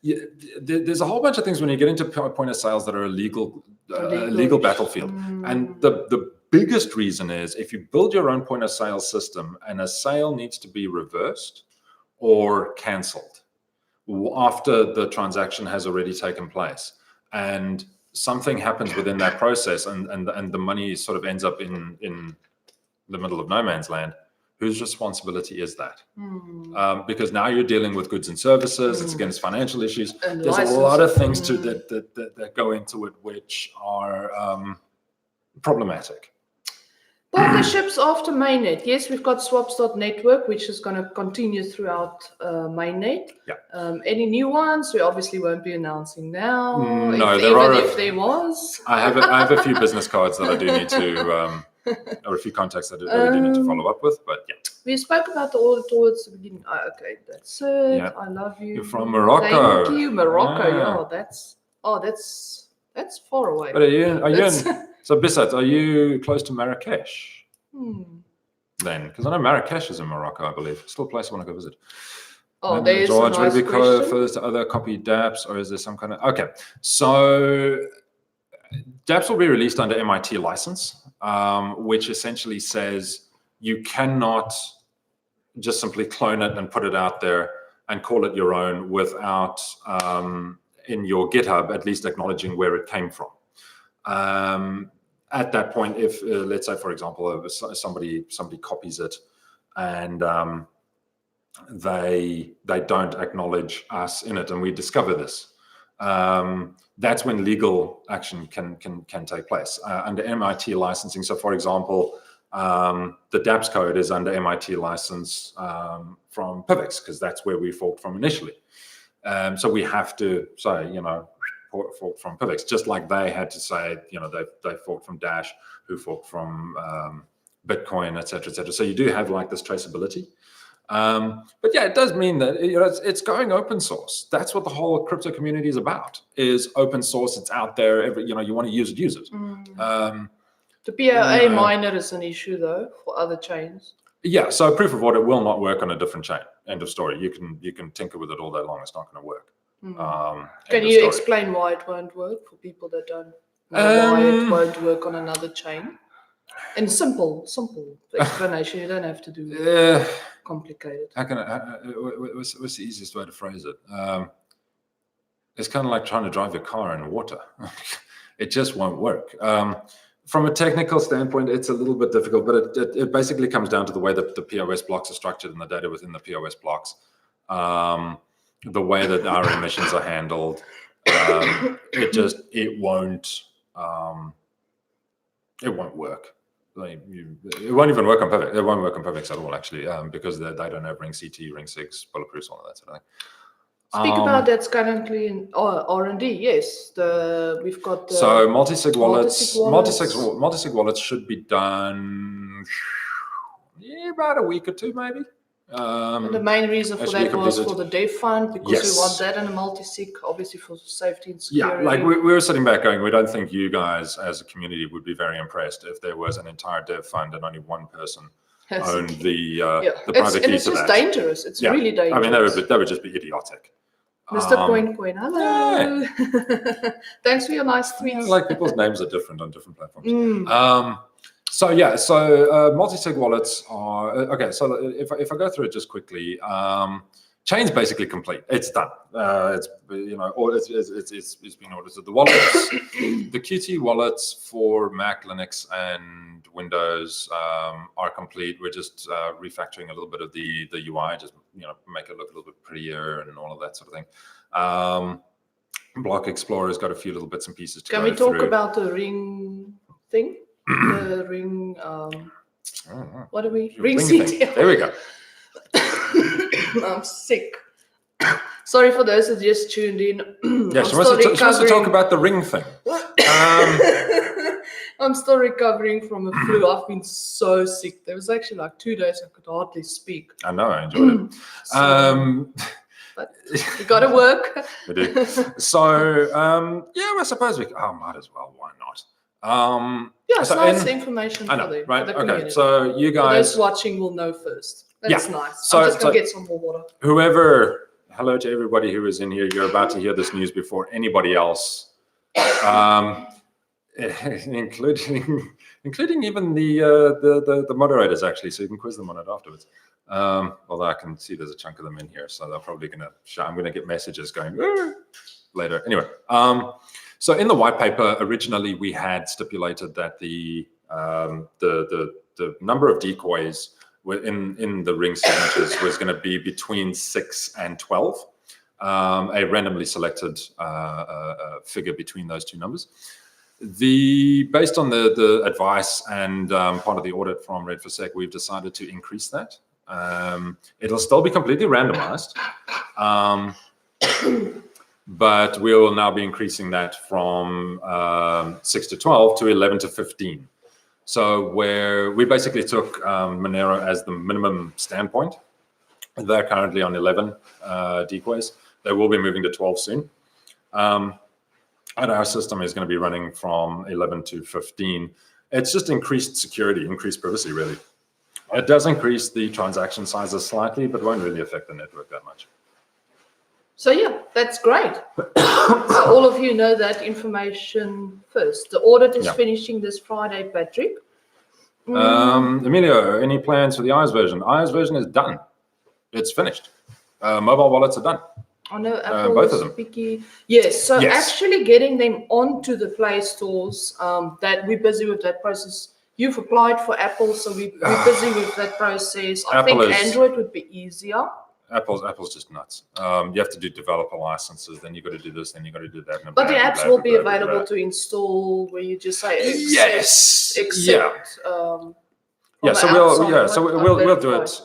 There's a whole bunch of things when you get into point of sales that are a legal battlefield. And the biggest reason is if you build your own point of sale system and a sale needs to be reversed or canceled after the transaction has already taken place, and something happens within that process, and the money sort of ends up in the middle of no man's land, whose responsibility is that? Because now you're dealing with goods and services, it's against financial issues. And there's a lot of things that go into it which are problematic. Partnerships after mainnet. Yes, we've got swaps.network, which is going to continue throughout mainnet. Any new ones, we obviously won't be announcing now. No, if there was. I have a few business cards that I do need to, or a few contacts that I do need to follow up with, but yeah. We spoke about the audit towards the beginning. Oh, okay, that's it. Yeah. I love you. You're from Morocco. Thank you, Morocco. Yeah, that's far away. But are you in, so Bissat, are you close to Marrakesh? Then, because I know Marrakesh is in Morocco, I believe. Still a place I want to go visit. Oh, there's a nice question. First, other copy DAPS, or is there some kind of... Okay, so DAPS will be released under MIT license, which essentially says you cannot just simply clone it and put it out there and call it your own without, in your GitHub, at least acknowledging where it came from. At that point, if let's say, for example, somebody copies it and they don't acknowledge us in it, and we discover this, that's when legal action can take place under MIT licensing. So, for example, the DAPS code is under MIT license from PIVX, because that's where we forked from initially. So we have to say, forked from PIVX, just like they had to say, they forked from Dash, who forked from Bitcoin, et cetera, et cetera. So you do have like this traceability. But yeah, it does mean that it's going open source. That's what the whole crypto community is about, is open source. It's out there. You want to use it, use it. The POA miner is an issue though for other chains. Yeah, so proof of audit will not work on a different chain. End of story. You can tinker with it all day long. It's not going to work. Can you explain why it won't work for people that don't know why it won't work on another chain? In simple explanation. You don't have to do complicated. What's the easiest way to phrase it? It's kind of like trying to drive your car in water. It just won't work. From a technical standpoint, it's a little bit difficult, but it basically comes down to the way that the POS blocks are structured and the data within the POS blocks, the way that our emissions are handled. It won't work. It won't even work on PIVX. It won't work on PIVX at all, actually, because they don't have ring CT, ring 6, bulletproofs, all of that sort of thing. Speak about that's currently in R&D. Yes, we've got so multi-sig wallets. Multi-sig wallets should be done about a week or two, maybe. And the main reason for that was for the dev fund, because we want that in a multi-sig, obviously for safety and security. Yeah, like we were sitting back going, we don't think you guys as a community would be very impressed if there was an entire dev fund and only one person owned the private key to that. It's just dangerous. It's really dangerous. I mean, that would just be idiotic. Mr. Coin, hello. Yeah. Thanks for your nice tweets. Yeah, like people's names are different on different platforms. So multi-sig wallets are okay. So if I go through it just quickly, chain's basically complete. It's done. It's been audited. The wallets, the Qt wallets for Mac, Linux, and Windows are complete. We're just refactoring a little bit of the UI, just make it look a little bit prettier and all of that sort of thing. Block Explorer's got a few little bits and pieces to go through. Can we talk about the ring thing? The ring. What are we? Ring CT. There we go. I'm sick. Sorry for those that just tuned in. Yeah, she wants to talk about the ring thing. I'm still recovering from a flu. I've been so sick. There was actually like 2 days I could hardly speak. I know, I enjoyed it. But you got to work. We do. So, I suppose might as well. Why not? Yeah, it's nice information I know, for the, right? for the Okay, community. so you For guys those watching will know first. That's nice. So- I'm just going so- to get some more water. Hello to everybody who is in here. You're about to hear this news before anybody else, including even the moderators, actually. So you can quiz them on it afterwards. Although I can see there's a chunk of them in here, so they're probably going to. I'm going to get messages going later. Anyway, so in the white paper, originally we had stipulated that the number of decoys in the ring signatures was going to be between 6 and 12, a randomly selected figure between those two numbers. Based on the advice and part of the audit from Red for Sec, we've decided to increase that. It'll still be completely randomized, but we will now be increasing that from 6 to 12 to 11 to 15. So where we basically took Monero as the minimum standpoint. They're currently on 11 decoys. They will be moving to 12 soon. And our system is going to be running from 11 to 15. It's just increased security, increased privacy, really. It does increase the transaction sizes slightly, but won't really affect the network that much. So yeah, that's great. So all of you know that information first. The audit is finishing this Friday, Patrick. Emilio, any plans for the iOS version? iOS version is done. It's finished. Mobile wallets are done. I know Apple both is of them. picky. Yes, so actually getting them onto the Play stores, that we're busy with that process. You've applied for Apple, so we're busy with that process. I think Android would be easier. Apple's just nuts. You have to do developer licenses, then you got to do this, then you got to do that. But the apps will be available to install where you just say accept. So we'll do it.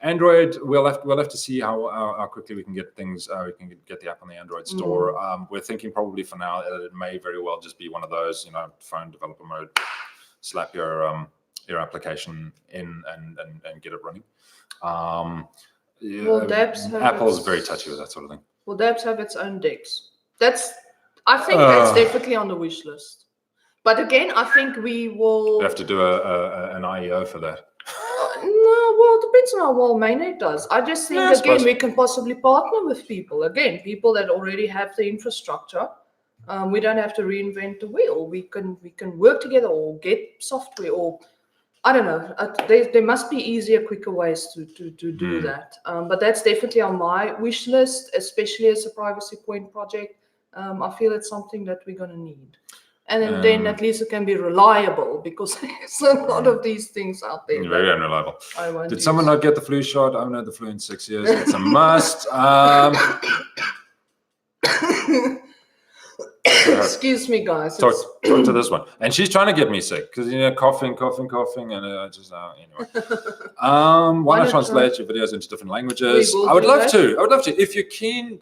Android, we'll have to see how quickly we can get things. We can get the app on the Android store. We're thinking probably for now that it may very well just be one of those, phone developer mode. Slap your application in and get it running. Apple's very touchy with that sort of thing. Will DAPS have its own DEX? I think that's definitely on the wish list. But again, I think we will have to do an IEO for that. No, well, it depends on how well mainnet does. I just think we can possibly partner with people that already have the infrastructure. We don't have to reinvent the wheel. We can work together or get software, or I don't know. There must be easier, quicker ways to do that. But that's definitely on my wish list, especially as a privacy coin project. I feel it's something that we're going to need. And then at least it can be reliable, because there's a lot of these things out there. Very unreliable. Did someone not get the flu shot? I've had the flu in 6 years. It's a must. Excuse me, guys. Talk to this one, and she's trying to get me sick because coughing, and anyway. Why not translate your videos into different languages? I would love to. If you're keen,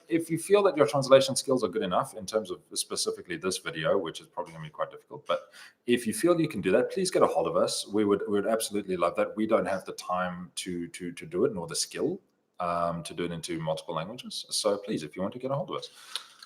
if you feel that your translation skills are good enough in terms of specifically this video, which is probably going to be quite difficult, but if you feel you can do that, please get a hold of us. We would absolutely love that. We don't have the time to do it, nor the skill to do it into multiple languages. So please, if you want to get a hold of us.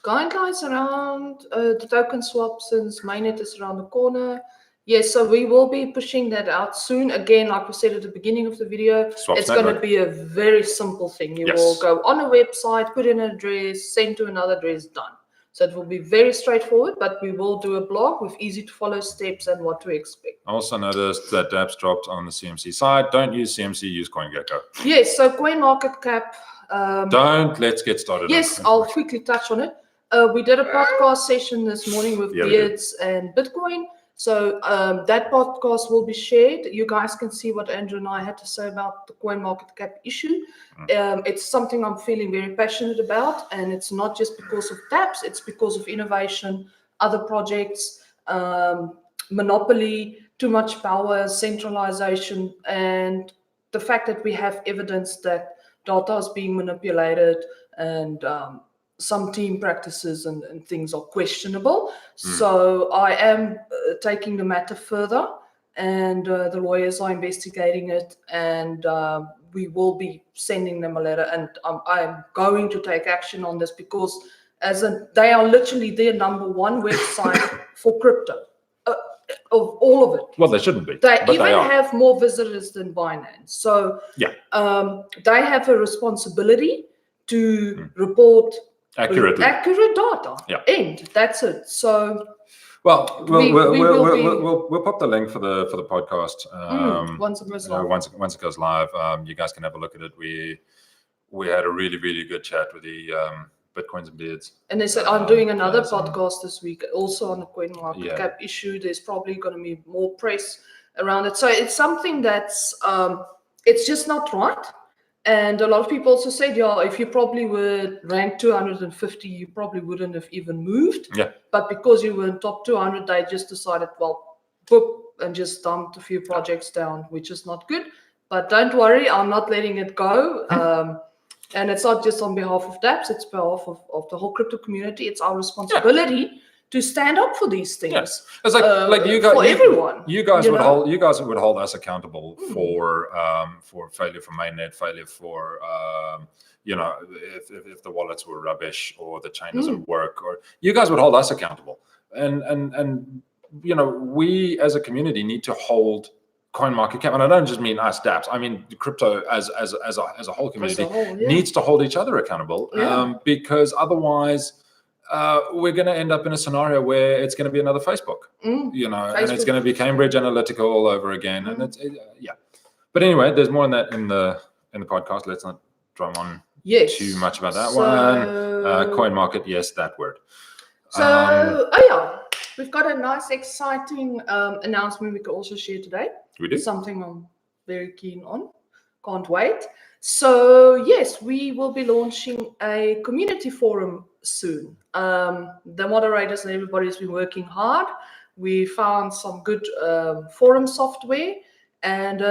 Guidelines around the token swap, since mainnet is around the corner. Yes, so we will be pushing that out soon. Again, like we said at the beginning of the video, it's going to be a very simple thing. You will go on a website, put in an address, send to another address, done. So it will be very straightforward, but we will do a blog with easy to follow steps and what to expect. I also noticed that DAPS dropped on the CMC side. Don't use CMC, use CoinGecko. Yes, so CoinMarketCap. Let's get started. Yes, I'll quickly touch on it. We did a podcast session this morning with Beards and Bitcoin. So that podcast will be shared. You guys can see what Andrew and I had to say about the CoinMarketCap issue. It's something I'm feeling very passionate about, and it's not just because of DAPS, it's because of innovation, other projects, monopoly, too much power, centralization, and the fact that we have evidence that data is being manipulated and some team practices and things are questionable. So I am taking the matter further, and the lawyers are investigating it, and we will be sending them a letter, and I'm going to take action on this, because they are literally their number one website for crypto. Of all of it. Well, they shouldn't be. They but even they are. have more visitors than Binance. So they have a responsibility to report Accurately. accurate data. Yeah. And that's it. So well, we'll pop the link for the podcast once it goes live. Once it goes live. You guys can have a look at it. We had a really, really good chat with the Bitcoins and Beards. And they said, I'm doing another podcast this week, also on the CoinMarketCap issue. There's probably going to be more press around it. So it's something that's, it's just not right. And a lot of people also said, if you probably were ranked 250, you probably wouldn't have even moved. Yeah. But because you were in top 200, they just decided, boop, and just dumped a few projects down, which is not good. But don't worry, I'm not letting it go. And it's not just on behalf of DAPS, it's on behalf of the whole crypto community. It's our responsibility to stand up for these things. Yeah. It's like you guys, for everyone. You guys would hold us accountable for failure for mainnet, failure for if the wallets were rubbish or the chain doesn't work, or you guys would hold us accountable. And we as a community need to hold CoinMarketCap, and I don't just mean us DAPS. I mean crypto as a whole community needs to hold each other accountable, because otherwise we're going to end up in a scenario where it's going to be another Facebook, and it's going to be Cambridge Analytica all over again, and it's But anyway, there's more on that in the podcast. Let's not drum on too much about that one. CoinMarket, yes, that word. So we've got a nice, exciting announcement we can also share today. We do. Something I'm very keen on. Can't wait. So, yes, we will be launching a community forum soon. The moderators and everybody's been working hard. We found some good forum software. And,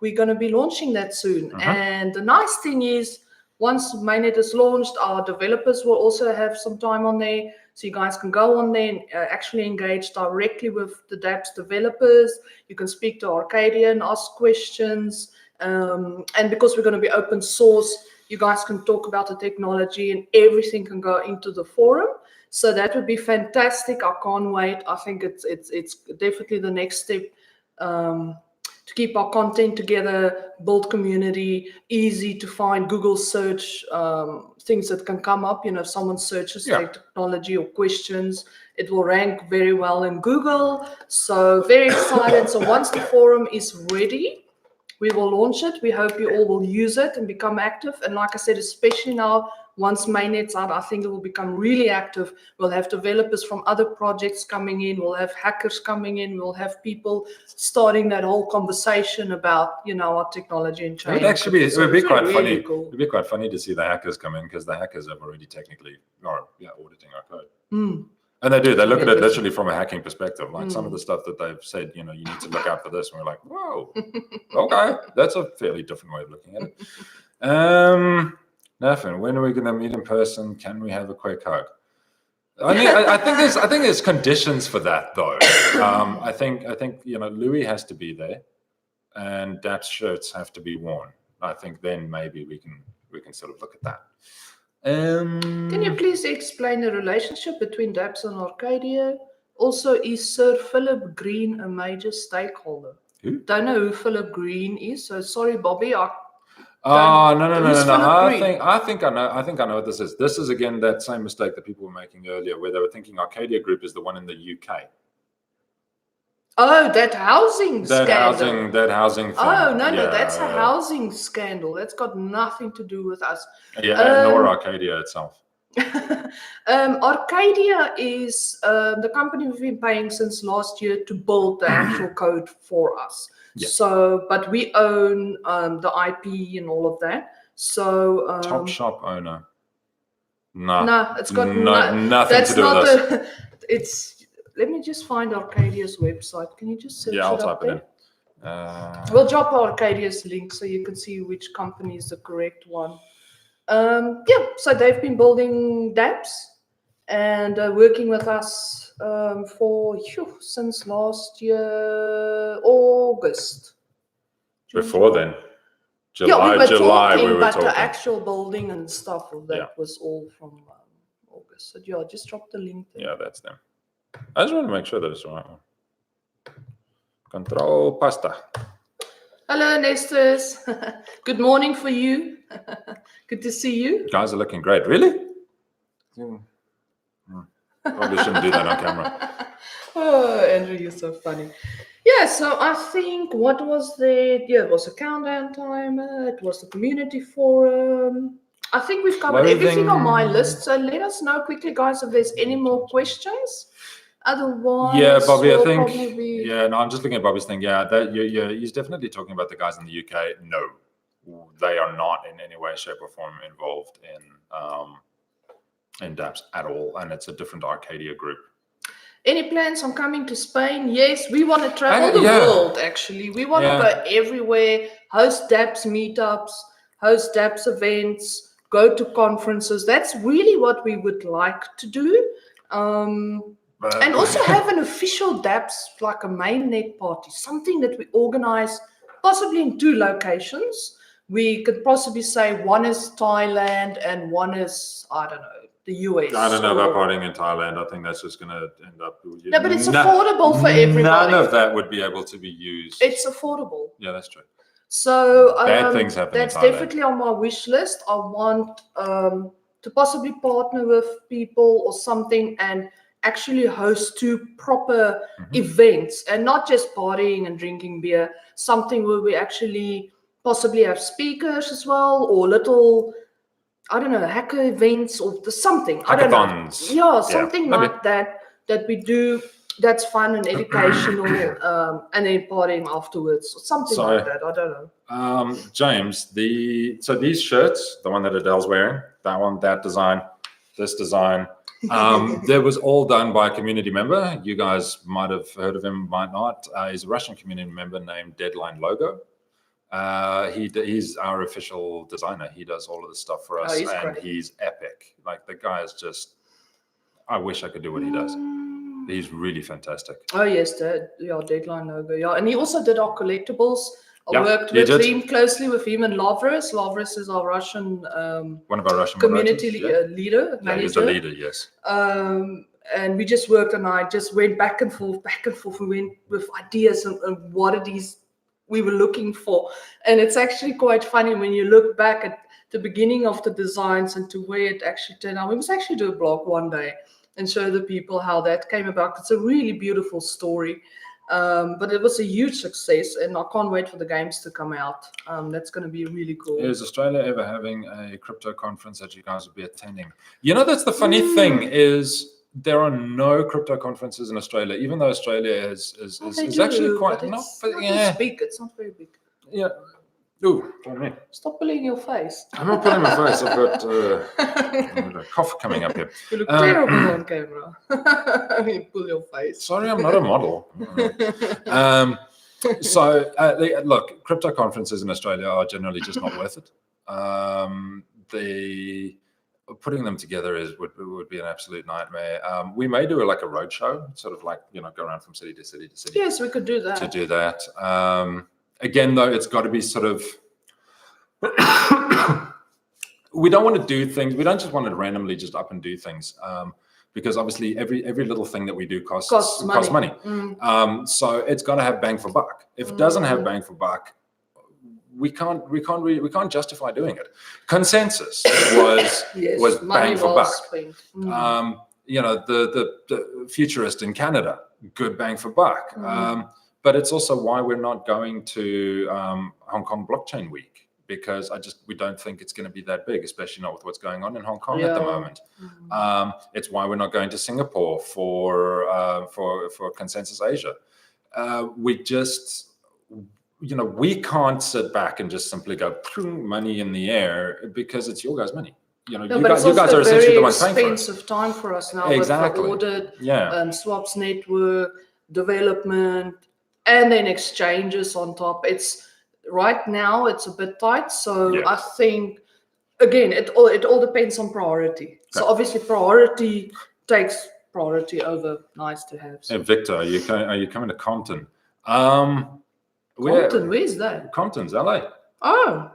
we're going to be launching that soon. And the nice thing is, once mainnet is launched, our developers will also have some time on there. So you guys can go on there and actually engage directly with the DAPS developers. You can speak to Arcadia and ask questions. And because we're going to be open source, you guys can talk about the technology and everything can go into the forum. So that would be fantastic. I can't wait. I think it's definitely the next step to keep our content together, build community, easy to find, Google search, things that can come up. If someone searches technology or questions, it will rank very well in Google. So very excited. So once the forum is ready, we will launch it. We hope you all will use it and become active. And like I said, especially now, once mainnet's out, I think it will become really active. We'll have developers from other projects coming in. We'll have hackers coming in. We'll have people starting that whole conversation about, our technology and change. It would be quite funny. Cool. It would be quite funny to see the hackers come in, because the hackers have already technically auditing our code. And they do. They look at it literally from a hacking perspective. Like some of the stuff that they've said, you need to look out for this. And we're like, whoa, okay. That's a fairly different way of looking at it. Nothing. When are we going to meet in person? Can we have a quick hug? I think there's conditions for that though. I think Louis has to be there, and DAPS shirts have to be worn. I think then maybe we can sort of look at that. Can you please explain the relationship between DAPS and Arcadia? Also, is Sir Philip Green a major stakeholder? Who? Don't know who Philip Green is. So sorry, Bobby. No. I think I know what this is. This is again that same mistake that people were making earlier, where they were thinking Arcadia Group is the one in the UK. Oh, that housing scandal. That housing thing. Oh, no, that's a housing scandal. That's got nothing to do with us. Yeah, nor Arcadia itself. Arcadia is the company we've been paying since last year to build the actual code for us. Yeah. So, but we own the IP and all of that. So Top shop owner. No, it's got nothing that's to do not with us. It's. Let me just find Arcadia's website. Can you just search I'll it up type it there? in. We'll drop Arcadia's link so you can see which company is the correct one. So they've been building DAPS and working with us since last year, August. Before then, July, we were but talking. the actual building and stuff of that was all from August. focus. So yeah, just drop the link there. Yeah, that's them. I just want to make sure that it's the right one. Control pasta. Hello, Nestus. Good morning for you. Good to see you. Guys are looking great. Really? Probably shouldn't do that on camera. Oh, Andrew, you're so funny. Yeah, so I think what was the it was a countdown timer, it was the community forum. I think we've covered everything on my list. So let us know quickly, guys, if there's any more questions. Otherwise, yeah, Bobby, I we'll think. probably... Yeah, no, I'm just looking at Bobby's thing. Yeah, that he's definitely talking about the guys in the UK. No, they are not in any way, shape, or form involved in DAPS at all, and it's a different Arcadia group. Any plans on coming to Spain? Yes, we want to travel the world, actually. We want to go everywhere, host DAPS meetups, host DAPS events, go to conferences. That's really what we would like to do. And also have an official DAPS, like a mainnet party, something that we organize possibly in 2 locations. We could possibly say one is Thailand and one is, I don't know, the US. I don't know about partying in Thailand. I think that's just going to end up... No, but it's affordable for everybody. None of that would be able to be used. It's affordable. Yeah, that's true. So bad things happen that's in Thailand. Definitely on my wish list. I want to possibly partner with people or something and actually host 2 proper events, and not just partying and drinking beer, something where we actually possibly have speakers as well, or little, I don't know, hacker events or something. Hackathons. I don't know. Yeah, something like that we do that's fun and educational, and then partying afterwards or something like that. I don't know. James, so these shirts, the one that Adel's wearing, that one, that design, this design, that was all done by a community member. You guys might have heard of him, might not. He's a Russian community member named Deadline Logo. He's our official designer. He does all of the stuff for us, and great. He's epic. Like, the guy is just, I wish I could do what he does. He's really fantastic. Oh yes, Deadline Logo. Yeah, and he also did our collectibles. I worked with him closely with him and Lavris. Lavris is our Russian one of our Russian community leader. Yeah, he's a leader, yes. And we just worked, and I just went back and forth. We went with ideas and what it is we were looking for. And it's actually quite funny when you look back at the beginning of the designs and to where it actually turned out. We must actually do a blog one day and show the people how that came about. It's a really beautiful story. But it was a huge success, and I can't wait for the games to come out. That's going to be really cool. Is Australia ever having a crypto conference that you guys would be attending? You know, that's the funny thing is there are no crypto conferences in Australia, even though Australia is actually quite... Big. It's not very big. Yeah. Ooh, don't me. Stop pulling your face. I'm not pulling my face. I've got a cough coming up here. You look terrible on camera. You pull your face. Sorry, I'm not a model. Look, crypto conferences in Australia are generally just not worth it. Putting them together would be an absolute nightmare. We may do a roadshow, sort of go around from city to city to city. Yes, we could do that. To do that. Again, though, it's got to be sort of... we don't want to do things. We don't just want to randomly just up and do things, because obviously every little thing that we do costs money. So it's got to have bang for buck. If it doesn't have bang for buck, we can't justify doing it. Consensus was bang for buck. The futurist in Canada, good bang for buck. But it's also why we're not going to Hong Kong Blockchain Week, because we don't think it's going to be that big, especially not with what's going on in Hong Kong at the moment. It's why we're not going to Singapore for Consensus Asia. We just, we can't sit back and just simply go money in the air, because it's your guys' money. You guys are essentially the ones paying for it. It's expensive time for us now. Exactly. With the Audit, Swaps Network, development, and then exchanges on top. Right now it's a bit tight. So I think, again, it all depends on priority. Okay. So obviously priority takes priority over nice to have. Hey, Victor, are you coming to Compton? Compton, where's that? Compton's LA. Oh,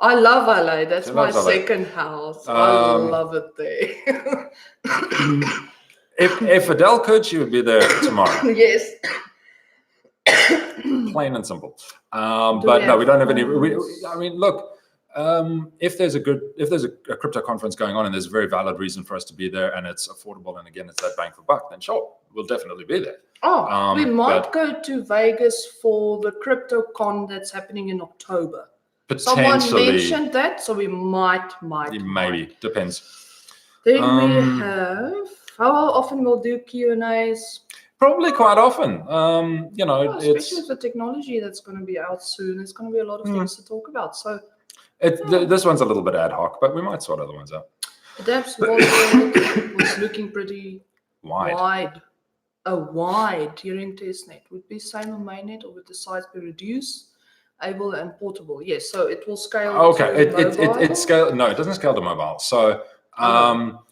I love LA. That's She my loves LA. second house. I love it there. If Adele could, she would be there tomorrow. Yes. Plain and simple. But no, we don't have any. I mean, look, if there's a crypto conference going on and there's a very valid reason for us to be there and it's affordable and again it's that bang for buck, then sure, we'll definitely be there. Oh, we might go to Vegas for the crypto con that's happening in October. Someone mentioned that, so we might. Maybe depends. Then we have. How often we'll do Q&As? Probably quite often. Especially with the technology that's going to be out soon. There's going to be a lot of things to talk about. So this one's a little bit ad hoc, but we might sort other ones out. The DAPS was looking pretty wide. Wide during testnet. Would be same on mainnet, or would the size be reduced? Able and portable. Yes, so it will scale. Okay, it scale. No, it doesn't scale to mobile. So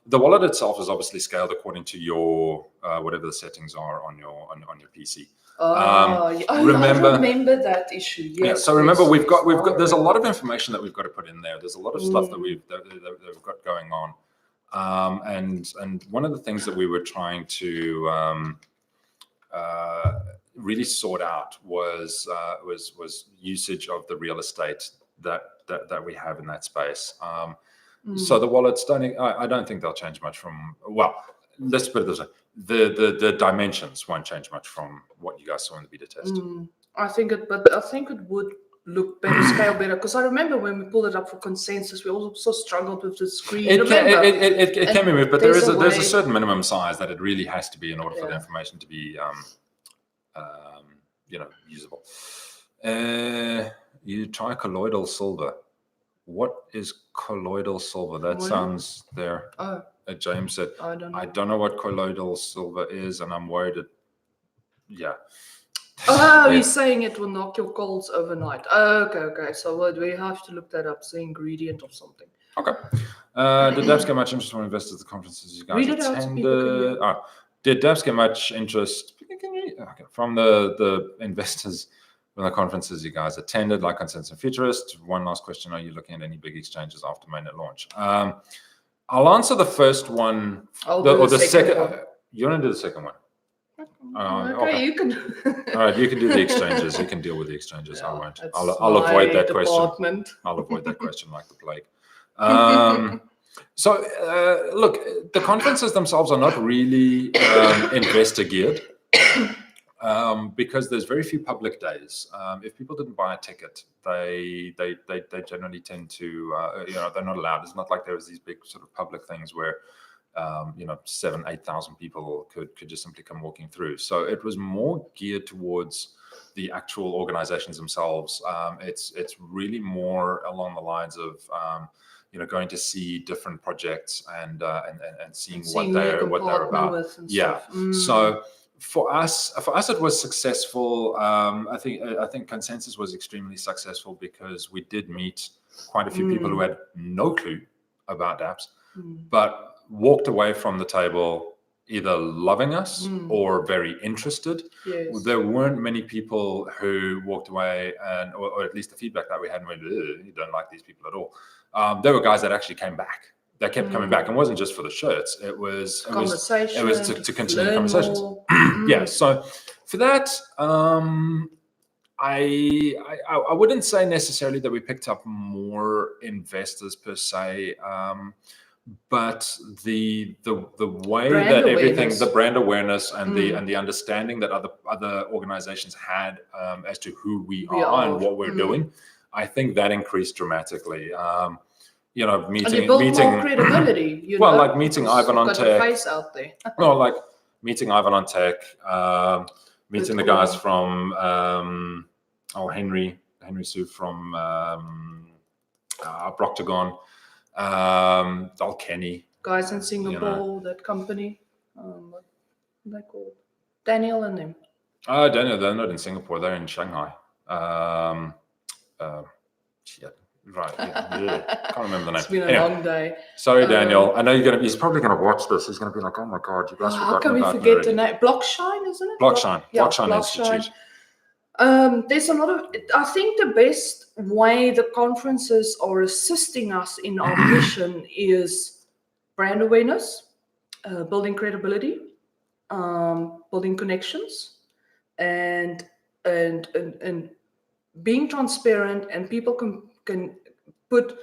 the wallet itself is obviously scaled according to your whatever the settings are on your PC. I remember that issue. Yes. Yeah. So remember, we've got. There's a lot of information that we've got to put in there. There's a lot of stuff that we've got going on, and one of the things that we were trying to really sort out was usage of the real estate that we have in that space. So the wallets I don't think they'll change much from. Well, let's put it this way: the dimensions won't change much from what you guys saw in the beta test. I think it would look better, scale better. Because I remember when we pulled it up for consensus, we also struggled with the screen. It can be moved, but there's a certain minimum size that it really has to be in order for the information to be usable. You try colloidal silver. What is colloidal silver? That sounds there. James said, I don't know what colloidal silver is, and I'm worried you're saying it will knock your colds overnight. Okay. So we have to look that up. It's the ingredient of something. Okay. Did DAPS get much interest from investors at the conferences you guys attended? Did DAPS get much interest from the investors from the conferences you guys attended, like Consensus and Futurist? One last question: are you looking at any big exchanges after mainnet launch? I'll answer the first one. The second one. You want to do the second one? Okay, you can. All right, you can do the exchanges. You can deal with the exchanges. I won't. I'll avoid that question. I'll avoid that question like the plague. So, look, the conferences themselves are not really investor geared because there's very few public days. If people didn't buy a ticket, they generally tend to, they're not allowed. It's not like there was these big sort of public things where 7,000-8,000 people could just simply come walking through. So it was more geared towards the actual organizations themselves. It's really more along the lines of going to see different projects and seeing what they're about. So for us it was successful. I think Consensus was extremely successful because we did meet quite a few people who had no clue about DAPS, but walked away from the table either loving us or very interested. Yes. There weren't many people who walked away or at least the feedback that we had went, you don't like these people at all. There were guys that actually came back. They kept coming back, and it wasn't just for the shirts. It was to continue conversations. Yeah. So for that, I wouldn't say necessarily that we picked up more investors per se, but the way brand that everything, awareness. the brand awareness and the understanding that other organizations had as to who we are and what we're doing, I think that increased dramatically. Meeting more credibility. Like meeting Ivan on Tech. Face out there. No, like meeting Ivan on Tech, meeting the guys from Henry Sue from Proctagon, Kenny. Guys in Singapore, that company. What they called? Daniel and them. Daniel, they're not in Singapore. They're in Shanghai. Right. Yeah. Can't remember the name. It's been a long day. Sorry, Daniel. I know he's probably going to watch this. He's going to be like, oh my God, you guys forgot about me. How can we forget the name? Blockshine, isn't it? Blockshine Institute. There's a lot of, I think the best way the conferences are assisting us in our mission is brand awareness, building credibility, building connections, and and being transparent, and people can put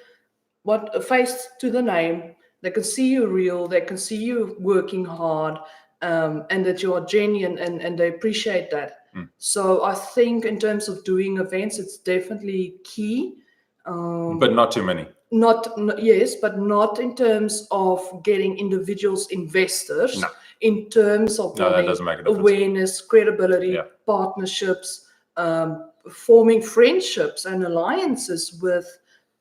what a face to the name. They can see you real, they can see you working hard, and that you are genuine, and they appreciate that. So I think in terms of doing events, it's definitely key. But not too many. Yes, but not in terms of getting individuals investors. No. In terms of No, that building doesn't make a difference. awareness, credibility, Yeah. partnerships, forming friendships and alliances with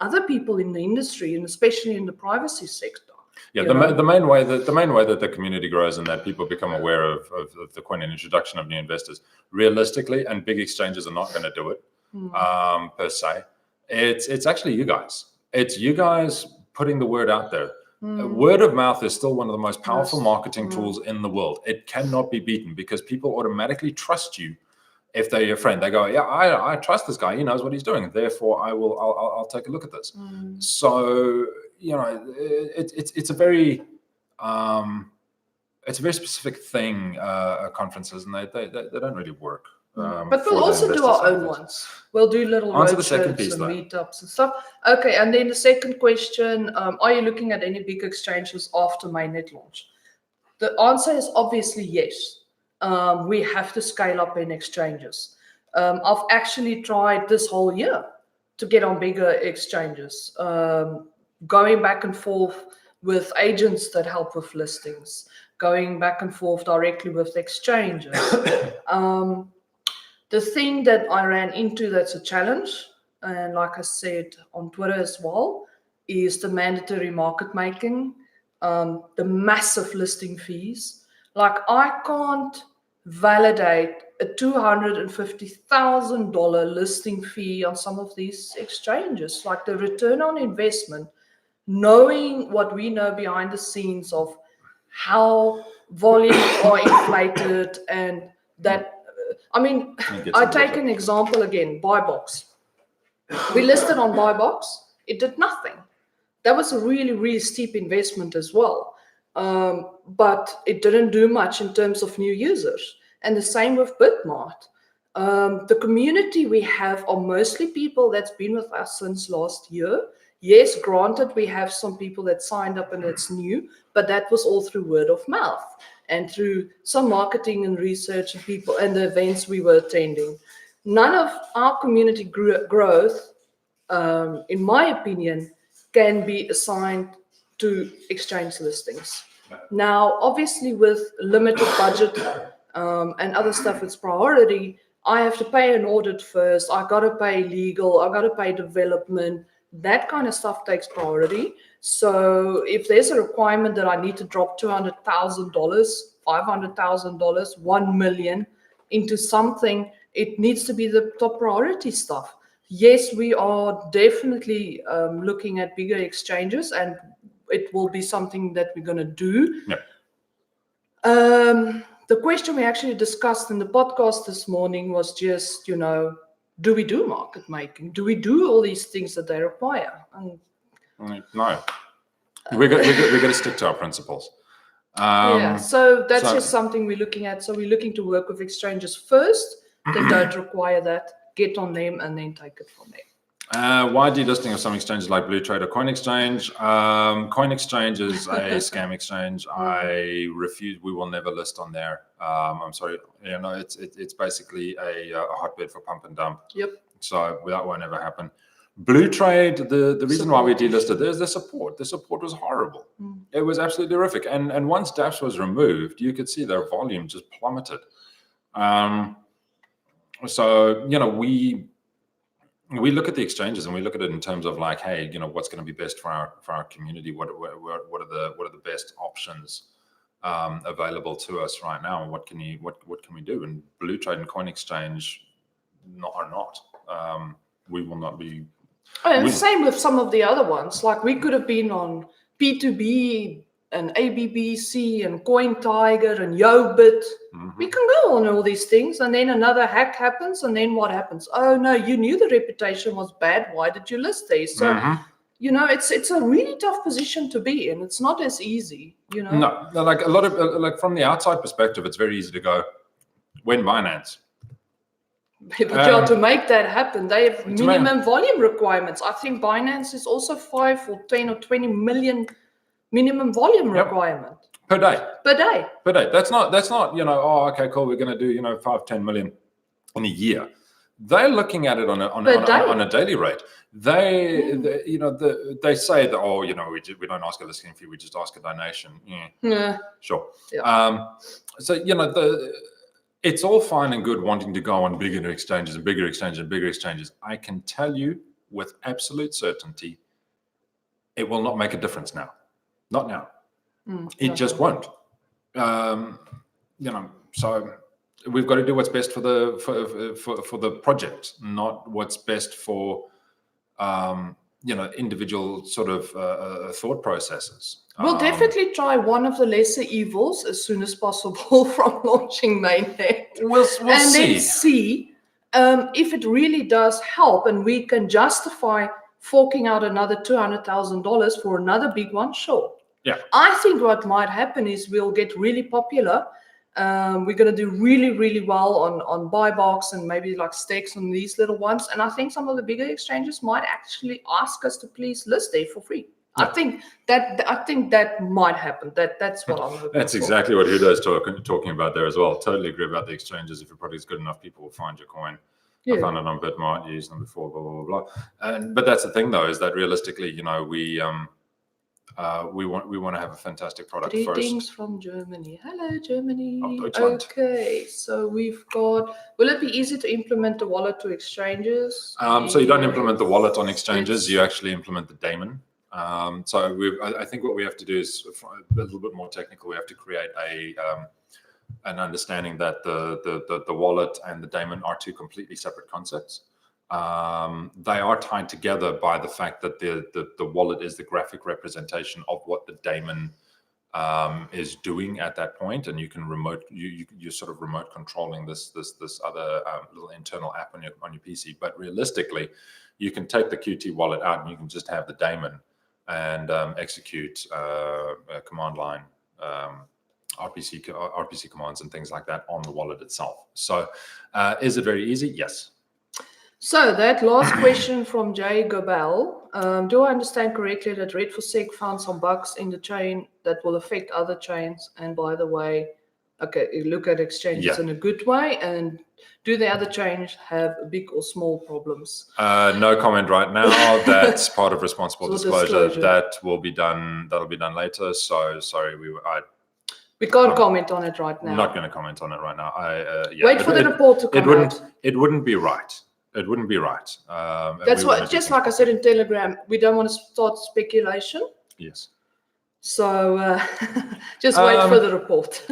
other people in the industry, and especially in the privacy sector. Yeah, the main way that the community grows and that people become aware of the coin and introduction of new investors, realistically, and big exchanges are not going to do it per se. It's actually you guys. It's you guys putting the word out there. Word of mouth is still one of the most powerful marketing tools in the world. It cannot be beaten because people automatically trust you. If they're your friend, they go, yeah, I trust this guy. He knows what he's doing. Therefore, I'll take a look at this. So, it's a very specific thing. Conferences, and they don't really work. But we'll also do our own ones. We'll do little roadshows and meetups and stuff. Okay, and then the second question: are you looking at any big exchanges after mainnet launch? The answer is obviously yes. We have to scale up in exchanges. I've actually tried this whole year to get on bigger exchanges, going back and forth with agents that help with listings, going back and forth directly with exchanges. The thing that I ran into that's a challenge, and like I said on Twitter as well, is the mandatory market making, the massive listing fees. Like, I can't validate a $250,000 listing fee on some of these exchanges. Like, the return on investment, knowing what we know behind the scenes of how volumes are inflated, and that, I mean, I take an example again, Buybox. We listed on Buybox, it did nothing. That was a really, really steep investment as well. But it didn't do much in terms of new users. And the same with Bitmart. The community we have are mostly people that's been with us since last year. Yes, granted, we have some people that signed up and it's new, but that was all through word of mouth and through some marketing and research and people and the events we were attending. None of our community growth, in my opinion, can be assigned to exchange listings. Now, obviously, with limited budget and other stuff, it's priority. I have to pay an audit first. I got to pay legal. I got to pay development. That kind of stuff takes priority. So if there's a requirement that I need to drop $200,000, $500,000, $1 million into something, it needs to be the top priority stuff. Yes, we are definitely looking at bigger exchanges, and it will be something that we're going to do. Yep. The question we actually discussed in the podcast this morning was just, do we do market making? Do we do all these things that they require? No. We're going to stick to our principles. So that's just something we're looking at. So we're looking to work with exchanges first that don't require that, get on them, and then take it from there. Why delisting of some exchanges like Blue Trade or Coin Exchange? Coin Exchange is a scam exchange. I refuse. We will never list on there. I'm sorry. It's basically a hotbed for pump and dump. Yep. So that won't ever happen. Blue Trade, the reason why we delisted, there's the support. The support was horrible. It was absolutely horrific. And once DAPS was removed, you could see their volume just plummeted. So we look at the exchanges and we look at it in terms of like, hey, what's going to be best for our community? What are the best options available to us right now? And what can we do? And Blue Trade and Coin Exchange are not. We will not be. And same with some of the other ones. Like, we could have been on P2B and ABBC and Coin Tiger and Yobit. We can go on all these things, and then another hack happens, and then what happens? Oh no, you knew the reputation was bad. Why did you list there? So you know, it's a really tough position to be in. It's not as easy, you know. No, like a lot of like from the outside perspective, it's very easy to go when Binance. But to make that happen, they have minimum volume requirements. I think Binance is also 5 or 10 or 20 million minimum volume requirement per day. Per day. That's not, you know, oh, okay, cool, we're going to do, you know, 5-10 million in a year. They're looking at it on a daily rate. They you know, they say that, oh, you know, we don't ask a listing fee, we just ask a donation. Yeah. Sure. Yeah. So, you know, it's all fine and good wanting to go on bigger exchanges and bigger exchanges and bigger exchanges. I can tell you with absolute certainty, it will not make a difference now. Not now. It just won't. You know, so we've got to do what's best for the project, not what's best for you know, individual sort of thought processes. We'll definitely try one of the lesser evils as soon as possible from launching mainnet. We'll see. Then see if it really does help and we can justify forking out another $200,000 for another big one. Sure. Yeah. I think what might happen is we'll get really popular. We're going to do really, really well on buy box and maybe like stakes on these little ones. And I think some of the bigger exchanges might actually ask us to please list there for free. Yeah. I think that might happen. That's what I'm hoping. That's exactly what Hudo's talking about there as well. Totally agree about the exchanges. If your product is good enough, people will find your coin. Yeah. I found it on Bitmart, used them before, blah, blah, blah, blah. But that's the thing, though, is that realistically, you know, we want to have a fantastic product first. Greetings from Germany. Hello, Germany. Okay, so we've got. Will it be easy to implement the wallet to exchanges? So you don't implement the wallet on exchanges. You actually implement the daemon. So I think what we have to do is a little bit more technical. We have to create an understanding that the wallet and the daemon are two completely separate concepts. They are tied together by the fact that the wallet is the graphic representation of what the daemon is doing at that point, and you can you're sort of remote controlling this other little internal app on your PC. But realistically, you can take the QT wallet out and you can just have the daemon and execute a command line RPC commands and things like that on the wallet itself. So is it very easy? Yes. So that last question from Jay Gobel, do I understand correctly that Red4Sec found some bugs in the chain that will affect other chains? And by the way, okay, you look at exchanges in a good way, and do the other chains have big or small problems? No comment right now. That's part of responsible disclosure. That will be done. That'll be done later. So sorry, we can't comment on it right now. I'm not going to comment on it right now. Wait for the report to come out. It wouldn't be right. It wouldn't be right. That's what, just like I said in Telegram, we don't want to start speculation. Yes. So just wait for the report.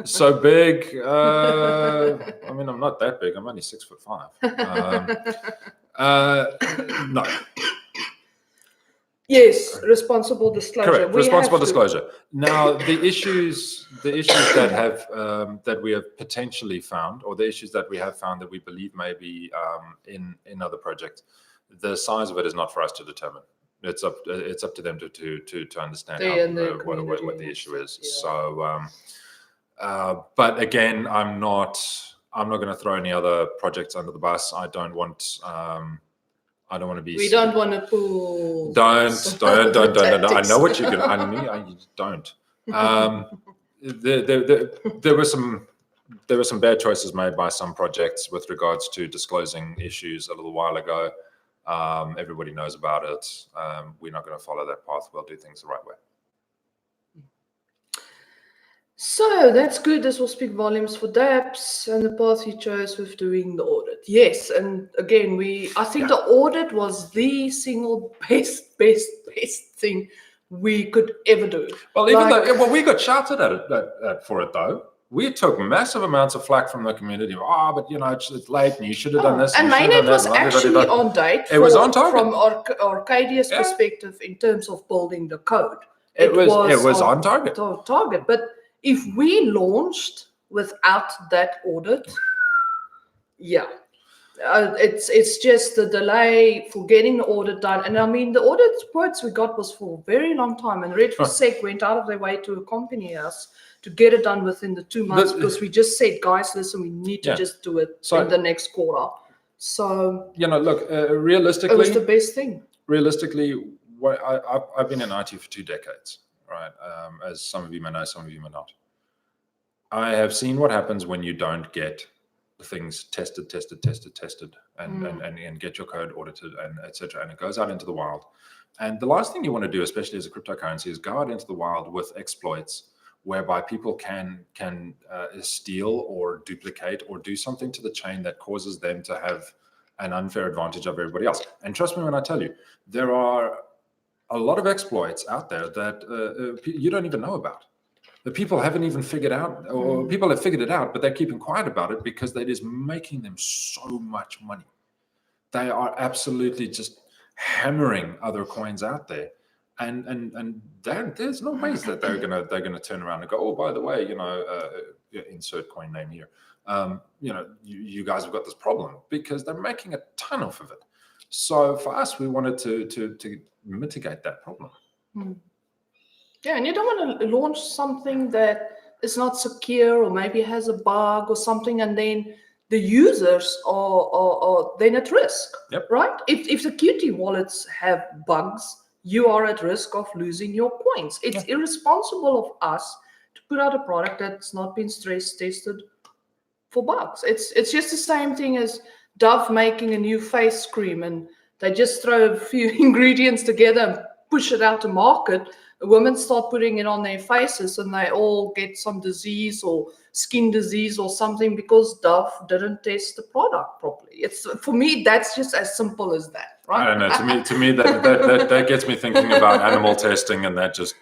So big. I mean, I'm not that big. I'm only 6'5". No. Yes, responsible disclosure. Correct. Responsible disclosure. Now, the issues that have that we have potentially found, or the issues that we have found that we believe may be in other projects, the size of it is not for us to determine. It's up to them to understand what the issue is. Yeah. So, but again, I'm not going to throw any other projects under the bus. I don't want to be. We don't want to pull. Don't. I know what you're going to. I don't. There were some bad choices made by some projects with regards to disclosing issues a little while ago. Everybody knows about it. We're not going to follow that path. We'll do things the right way. So that's good. This will speak volumes for DAPS and the path you chose with doing the audit. Yes, and again, I think the audit was the single best thing we could ever do. Well, even though we got shouted at for it though. We took massive amounts of flack from the community. But you know, it's late, and you should have done this. And mainnet was actually on date. It was on target from Arcadia's perspective in terms of building the code. It was on target. Target. But if we launched without that audit, it's just the delay for getting the audit done. And I mean, the audit quotes we got was for a very long time, and RedForSec went out of their way to accompany us to get it done within the 2 months, because we just said, guys, listen, we need to just do it in the next quarter. So look, realistically, it was the best thing. Realistically, I've been in IT for 2 decades, right? As some of you may know, some of you may not. I have seen what happens when you don't get things tested, and get your code audited, and etc. And it goes out into the wild. And the last thing you want to do, especially as a cryptocurrency, is go out into the wild with exploits whereby people can steal or duplicate or do something to the chain that causes them to have an unfair advantage of everybody else. And trust me when I tell you, there are a lot of exploits out there that you don't even know about. The people haven't even figured out, or people have figured it out, but they're keeping quiet about it because that is making them so much money. They are absolutely just hammering other coins out there, and there's no ways that they're gonna turn around and go, oh, by the way, insert coin name here. You guys have got this problem, because they're making a ton off of it. So for us, we wanted to mitigate that problem. Yeah, and you don't want to launch something that is not secure, or maybe has a bug or something, and then the users are then at risk, right? If the Qt wallets have bugs, you are at risk of losing your coins. It's irresponsible of us to put out a product that's not been stress tested for bugs. It's just the same thing as Dove making a new face cream, and they just throw a few ingredients together and push it out to market. Women start putting it on their faces, and they all get some disease or skin disease or something because Dove didn't test the product properly. It's, for me, that's just as simple as that, right? I don't know. To me, that gets me thinking about animal testing, and that just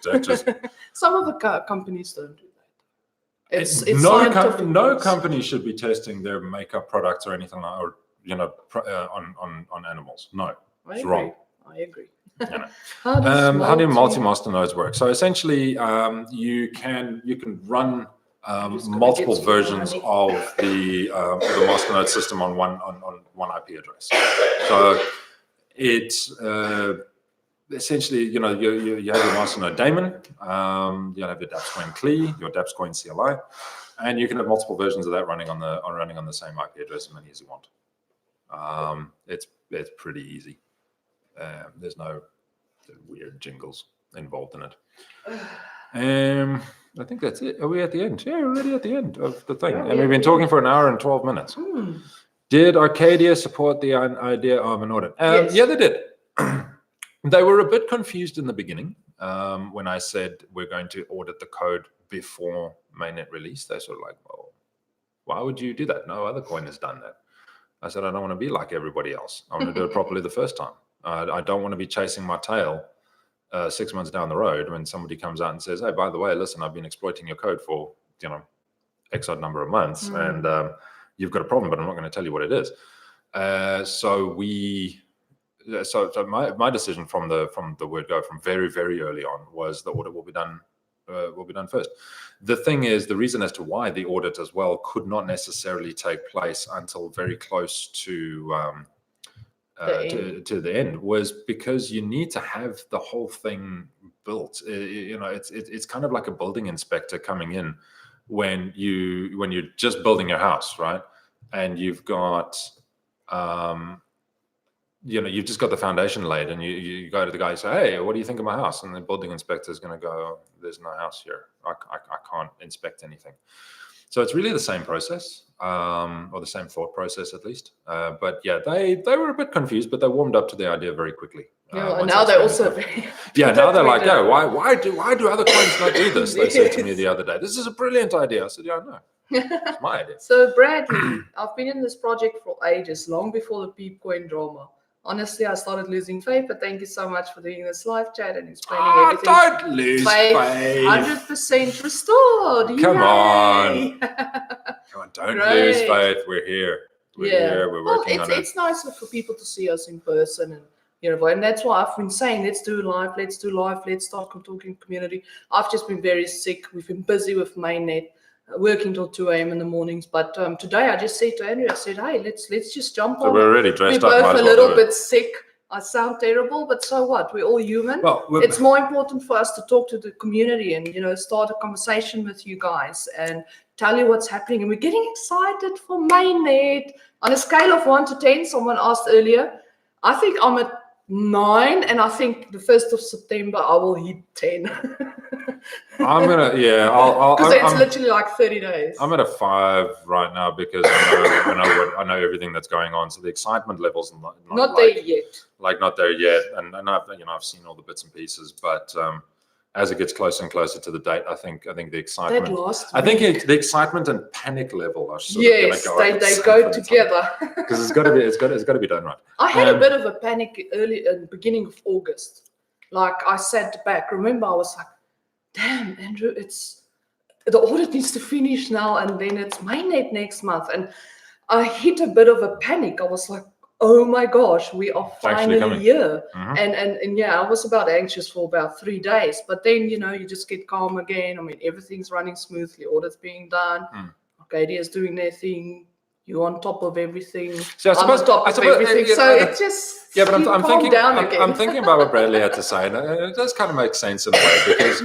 some of the companies don't do that. It's no company should be testing their makeup products or anything like, or on animals. No, it's wrong. I agree. How do multi-master nodes work? So essentially, you can run multiple versions of the masternode system on one IP address. So it's essentially, you have your masternode daemon, you have your DAPS Coin CLI, your DAPS Coin CLI, and you can have multiple versions of that running on the same IP address as many as you want. It's pretty easy. There's no weird jingles involved in it. I think that's it. Are we at the end? Yeah, we're already at the end of the thing. And we've been talking for an hour and 12 minutes. Did Arcadia support the idea of an audit? Yes. Yeah, they did. They were a bit confused in the beginning when I said we're going to audit the code before mainnet release. They're sort of like, well, why would you do that? No other coin has done that. I said, I don't want to be like everybody else. I want to do it properly the first time. I don't want to be chasing my tail 6 months down the road when somebody comes out and says, hey, by the way, listen, I've been exploiting your code for, X odd number of months, and you've got a problem, but I'm not going to tell you what it is. So my decision from the word go, from very, very early on, was the audit will be done first. The thing is, the reason as to why the audit as well could not necessarily take place until very close to the end was because you need to have the whole thing built. It's kind of like a building inspector coming in when you're just building your house, right? And you've got you've just got the foundation laid, and you go to the guy and say, hey, what do you think of my house? And the building inspector is going to go, there's no house here. I can't inspect anything. So it's really the same process, or the same thought process at least. But yeah, they were a bit confused, but they warmed up to the idea very quickly. And now they're also now they're like, oh, why do other coins not do this? They said to me the other day, this is a brilliant idea. I said, yeah, I know. It's my idea. So Bradley, I've been in this project for ages, long before the Peepcoin drama. Honestly, I started losing faith, but thank you so much for doing this live chat and explaining everything. Don't lose faith. 100% restored. Come Yay. on. Come on, don't lose faith. We're here. We're here. We're working on it. It's nice for people to see us in person and And that's why I've been saying, let's do live, let's start talking community. I've just been very sick. We've been busy with mainnet, working till 2 a.m. in the mornings. But today I just said to Andrew, I said, hey, let's just jump on. So we're already dressed up. We're both a little bit sick. I sound terrible, but so what? We're all human. Well, it's more important for us to talk to the community and, start a conversation with you guys and tell you what's happening. And we're getting excited for mainnet. On a scale of 1 to 10, someone asked earlier, I think I'm at 9, and I think the 1st of September I will hit 10. I'm gonna, because it's literally like 30 days. I'm at a 5 right now because I know everything that's going on. So the excitement levels not there yet. Not there yet, and I've seen all the bits and pieces, but as it gets closer and closer to the date, I think the excitement. The excitement and panic level are sort of going to go. They go together because it's got to be done right. I had a bit of a panic early in the beginning of August. Like I sat back. Remember, I was like, damn, Andrew, the audit needs to finish now, and then it's mainnet next month. And I hit a bit of a panic. I was like, oh my gosh, we are finally here. Mm-hmm. And yeah, I was about anxious for about 3 days. But then, you just get calm again. I mean, everything's running smoothly. Audit's being done. Arcadia's doing their thing. You're on top of everything. So I'm on top of everything. So it just but I'm thinking about what Bradley had to say, and it does kind of make sense in a way because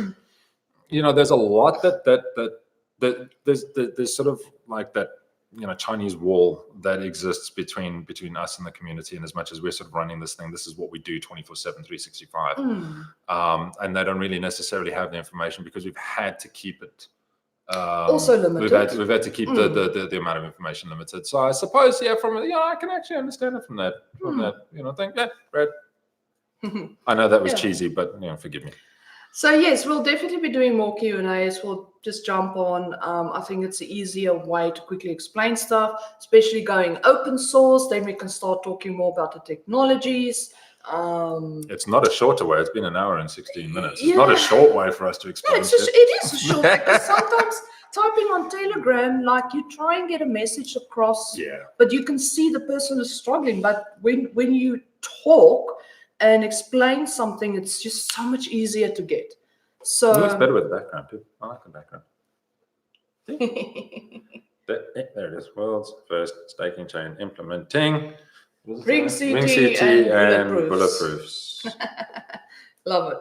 there's a lot that there's sort of like that Chinese wall that exists between us and the community, and as much as we're sort of running this thing, this is what we do 24/7, 365, and they don't really necessarily have the information because we've had to keep it. Also limited. We've had to keep the amount of information limited. So I suppose, I can actually understand it from that. Brad. I know that was cheesy, but forgive me. So yes, we'll definitely be doing more Q&As. We'll just jump on. I think it's an easier way to quickly explain stuff, especially going open source. Then we can start talking more about the technologies. It's not a shorter way. It's been an hour and 16 minutes. It's not a short way for us to explain. No, it is a short because sometimes typing on Telegram, you try and get a message across, but you can see the person is struggling. But when you talk and explain something, it's just so much easier to get. So it's better with the background too. I like the background. There it is. World's first staking chain implementing Ring CT and bulletproofs. Love it.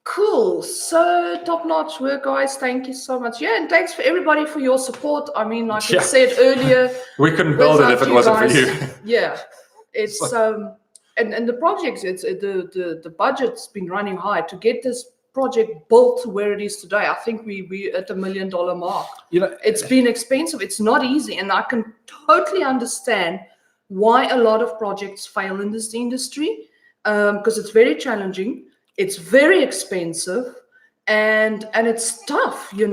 Cool. So top-notch work, guys. Thank you so much. Yeah, and thanks for everybody for your support. I mean, like I said earlier, we couldn't build it if it wasn't for you. Yeah, it's and the projects, it's the budget's been running high to get this project built to where it is today. I think we're at $1 million mark. It's been expensive. It's not easy, and I can totally understand why a lot of projects fail in this industry, because it's very challenging, it's very expensive, and it's tough. You've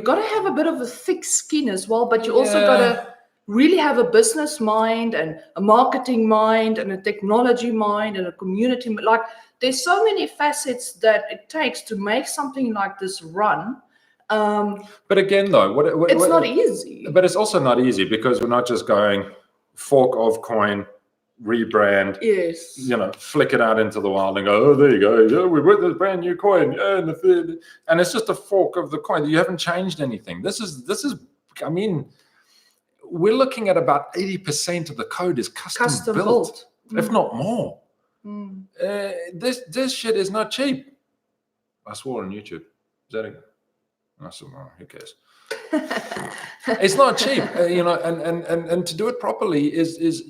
got to have a bit of a thick skin as well, but you also got to really have a business mind and a marketing mind and a technology mind and a community. Like, there's so many facets that it takes to make something like this run. But again, though, it's not easy. But it's also not easy because we're not just going fork of coin, rebrand, flick it out into the wild and go, oh, there you go, yeah, we're with this brand new coin, and it's just a fork of the coin. You haven't changed anything. This is, I mean, we're looking at about 80% of the code is custom built, if not more. This shit is not cheap. I swore on YouTube. Is that it? I swore, who cares? It's not cheap, and to do it properly is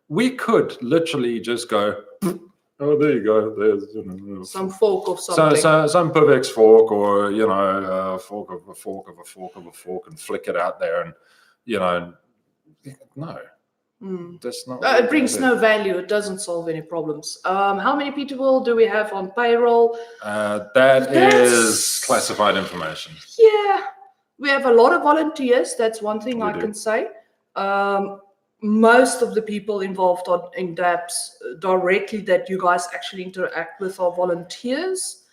we could literally just go, oh, there you go, there's some fork of something, some PIVX fork, or a fork of a fork of a fork of a fork, and flick it out there, and no. That's not. It brings no value. It doesn't solve any problems. How many people do we have on payroll? That's is classified information. Yeah. We have a lot of volunteers. That's one thing I can say. Most of the people involved in DAPS directly that you guys actually interact with are volunteers.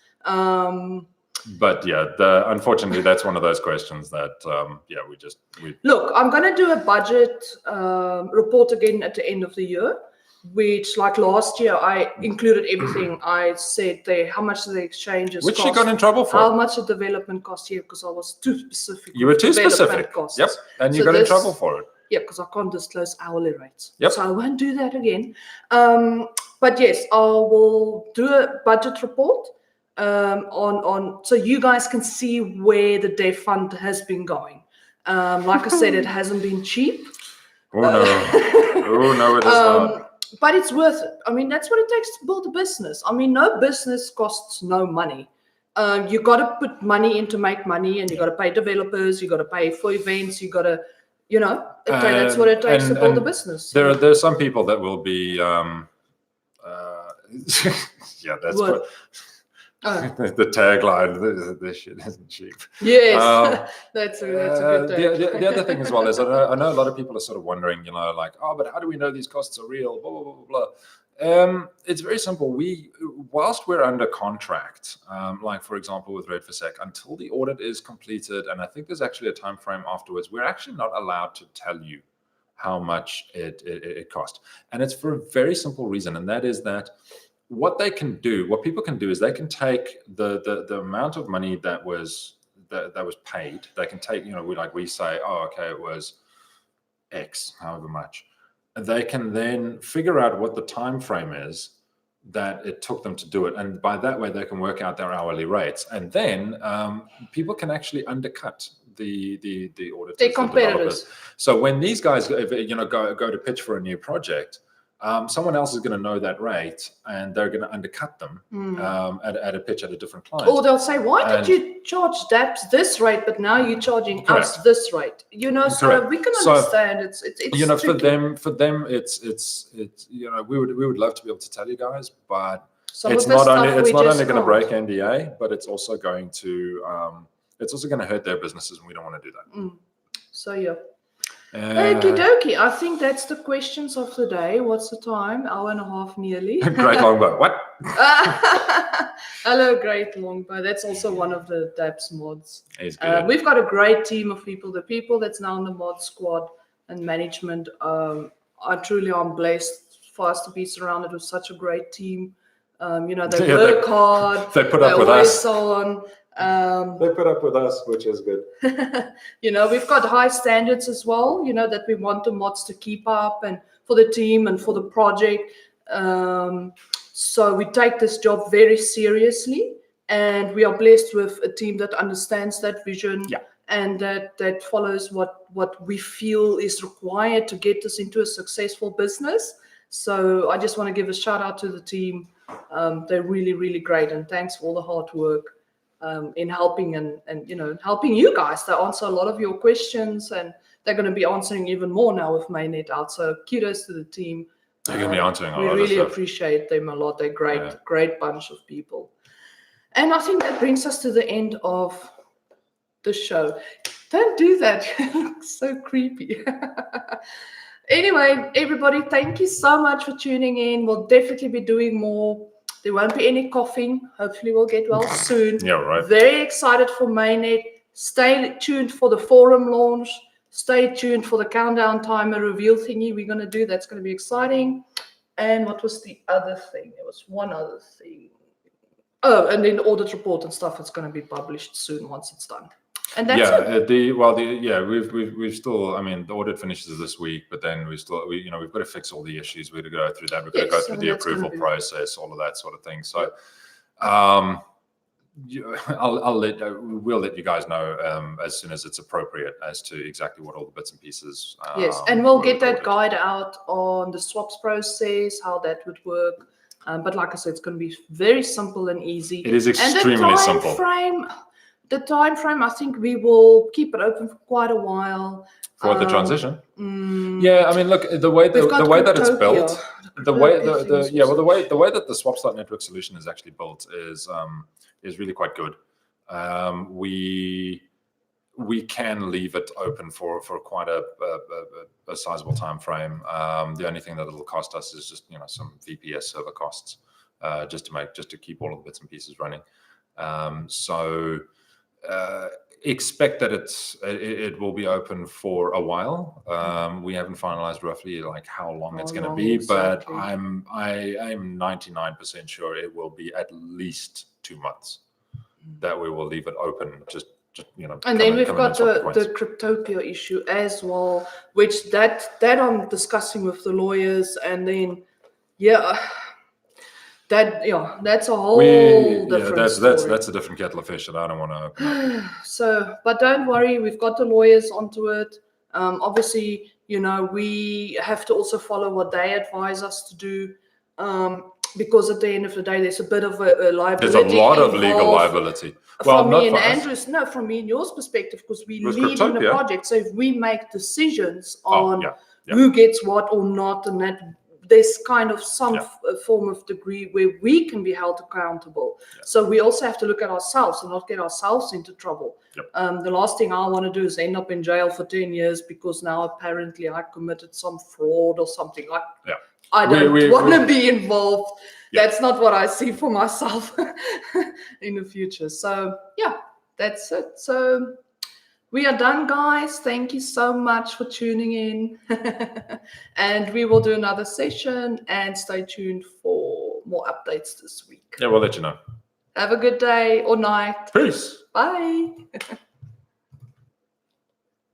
But yeah, unfortunately, that's one of those questions that, we Look, I'm going to do a budget report again at the end of the year. which like last year I included everything. I said there how much the exchanges Which cost, you got in trouble for. how much the development cost here, because I was too specific. You were too specific. Costs. Yep, and you So got in trouble for it. Yeah, because I can't disclose hourly rates. Yep. So I won't do that again. But yes, I will do a budget report on so you guys can see where the dev fund has been going. Like I said, it hasn't been cheap. Oh no. Oh no, it is not. But it's worth it. I mean, that's what it takes to build a business. I mean, no business costs no money. You got to put money in to make money, and you got to pay developers. You got to pay for events. You got to, that's what it takes to build a business. There are some people that will be, yeah, that's what. The tagline, this shit isn't cheap. Yes, that's a good tag. The other thing as well is I know a lot of people are sort of wondering, like, oh, but how do we know these costs are real? Blah, blah, blah, blah. It's very simple. Whilst we're under contract, like for example with Red4Sec, until the audit is completed, and I think there's actually a time frame afterwards, we're actually not allowed to tell you how much it cost. And it's for a very simple reason, and that is that what people can do is they can take the amount of money that was paid. They can take, we say, oh, okay, it was X, however much. And they can then figure out what the time frame is that it took them to do it, and by that way they can work out their hourly rates. And then people can actually undercut the auditors, the competitors. So when these guys go to pitch for a new project, someone else is going to know that rate, and they're going to undercut them at a pitch at a different client. Or they'll say, "Why did you charge DAPS this rate, but now you're charging us this rate?" So we can understand. It's for them, it's we would love to be able to tell you guys, but it's not only going to break NDA, but it's also going to hurt their businesses, and we don't want to do that. So yeah. Okie dokie. I think that's the questions of the day. What's the time? Hour and a half nearly. Great Longbow. What? Hello, Great Longbow. That's also one of the DAPS mods. He's good. We've got a great team of people. The people that's now in the mod squad and management. I truly am blessed for us to be surrounded with such a great team. They work hard. They put up with us. They put up with us, which is good. We've got high standards as well, that we want the mods to keep up, and for the team and for the project. So we take this job very seriously, and we are blessed with a team that understands that vision and that follows what we feel is required to get us into a successful business. So I just want to give a shout out to the team. They're really, really great, and thanks for all the hard work in helping and helping you guys. They answer a lot of your questions, and they're going to be answering even more now with mainnet out. So kudos to the team. They're going to be answering a lot. We really appreciate them a lot. They're great, great bunch of people. And I think that brings us to the end of the show. Don't do that. It looks so creepy. Anyway, everybody, thank you so much for tuning in. We'll definitely be doing more. There won't be any coughing. Hopefully we'll get well soon. Yeah, right. Very excited for mainnet. Stay tuned for the forum launch. Stay tuned for the countdown timer reveal thingy we're going to do. That's going to be exciting. And what was the other thing? There was one other thing. Oh, and then the audit report and stuff is going to be published soon once it's done. And that's it. We've still, I mean, the audit finishes this week, but then we've got to fix all the issues. We've got to go through that. We've got to go through the approval process, all of that sort of thing. So, we'll let you guys know as soon as it's appropriate as to exactly what all the bits and pieces. Yes, and we'll get that guide out on the swaps process, how that would work. But like I said, it's going to be very simple and easy. It is extremely simple. The time frame, I think we will keep it open for quite a while. For the transition? Yeah, I mean, look, the way that it's built, the way that the Swapstart network solution is actually built is really quite good. We can leave it open for quite a sizable time frame. The only thing that it'll cost us is just some VPS server costs, just to keep all of the bits and pieces running. expect that it will be open for a while. We haven't finalized roughly like how long it's going to be, exactly. but I'm 99% sure it will be at least 2 months that we will leave it open. Just and then we've got the Cryptopia issue as well, which that I'm discussing with the lawyers, and then that's a whole different story. That's a different kettle of fish that I don't want to open up. So, but don't worry, we've got the lawyers onto it. Obviously, we have to also follow what they advise us to do, because at the end of the day, there's a bit of a liability. There's a lot of legal liability. Well, from me and Andrew's, from me and yours perspective, because we lead in the project. So if we make decisions on who gets what or not, and that there's kind of some form of degree where we can be held accountable. So we also have to look at ourselves and not get ourselves into trouble. The last thing I want to do is end up in jail for 10 years because now apparently I committed some fraud or something. I don't want to be involved. That's not what I see for myself in the future. So that's it. So we are done, guys. Thank you so much for tuning in. And we will do another session, and stay tuned for more updates this week. Yeah, we'll let you know. Have a good day or night. Peace. Bye.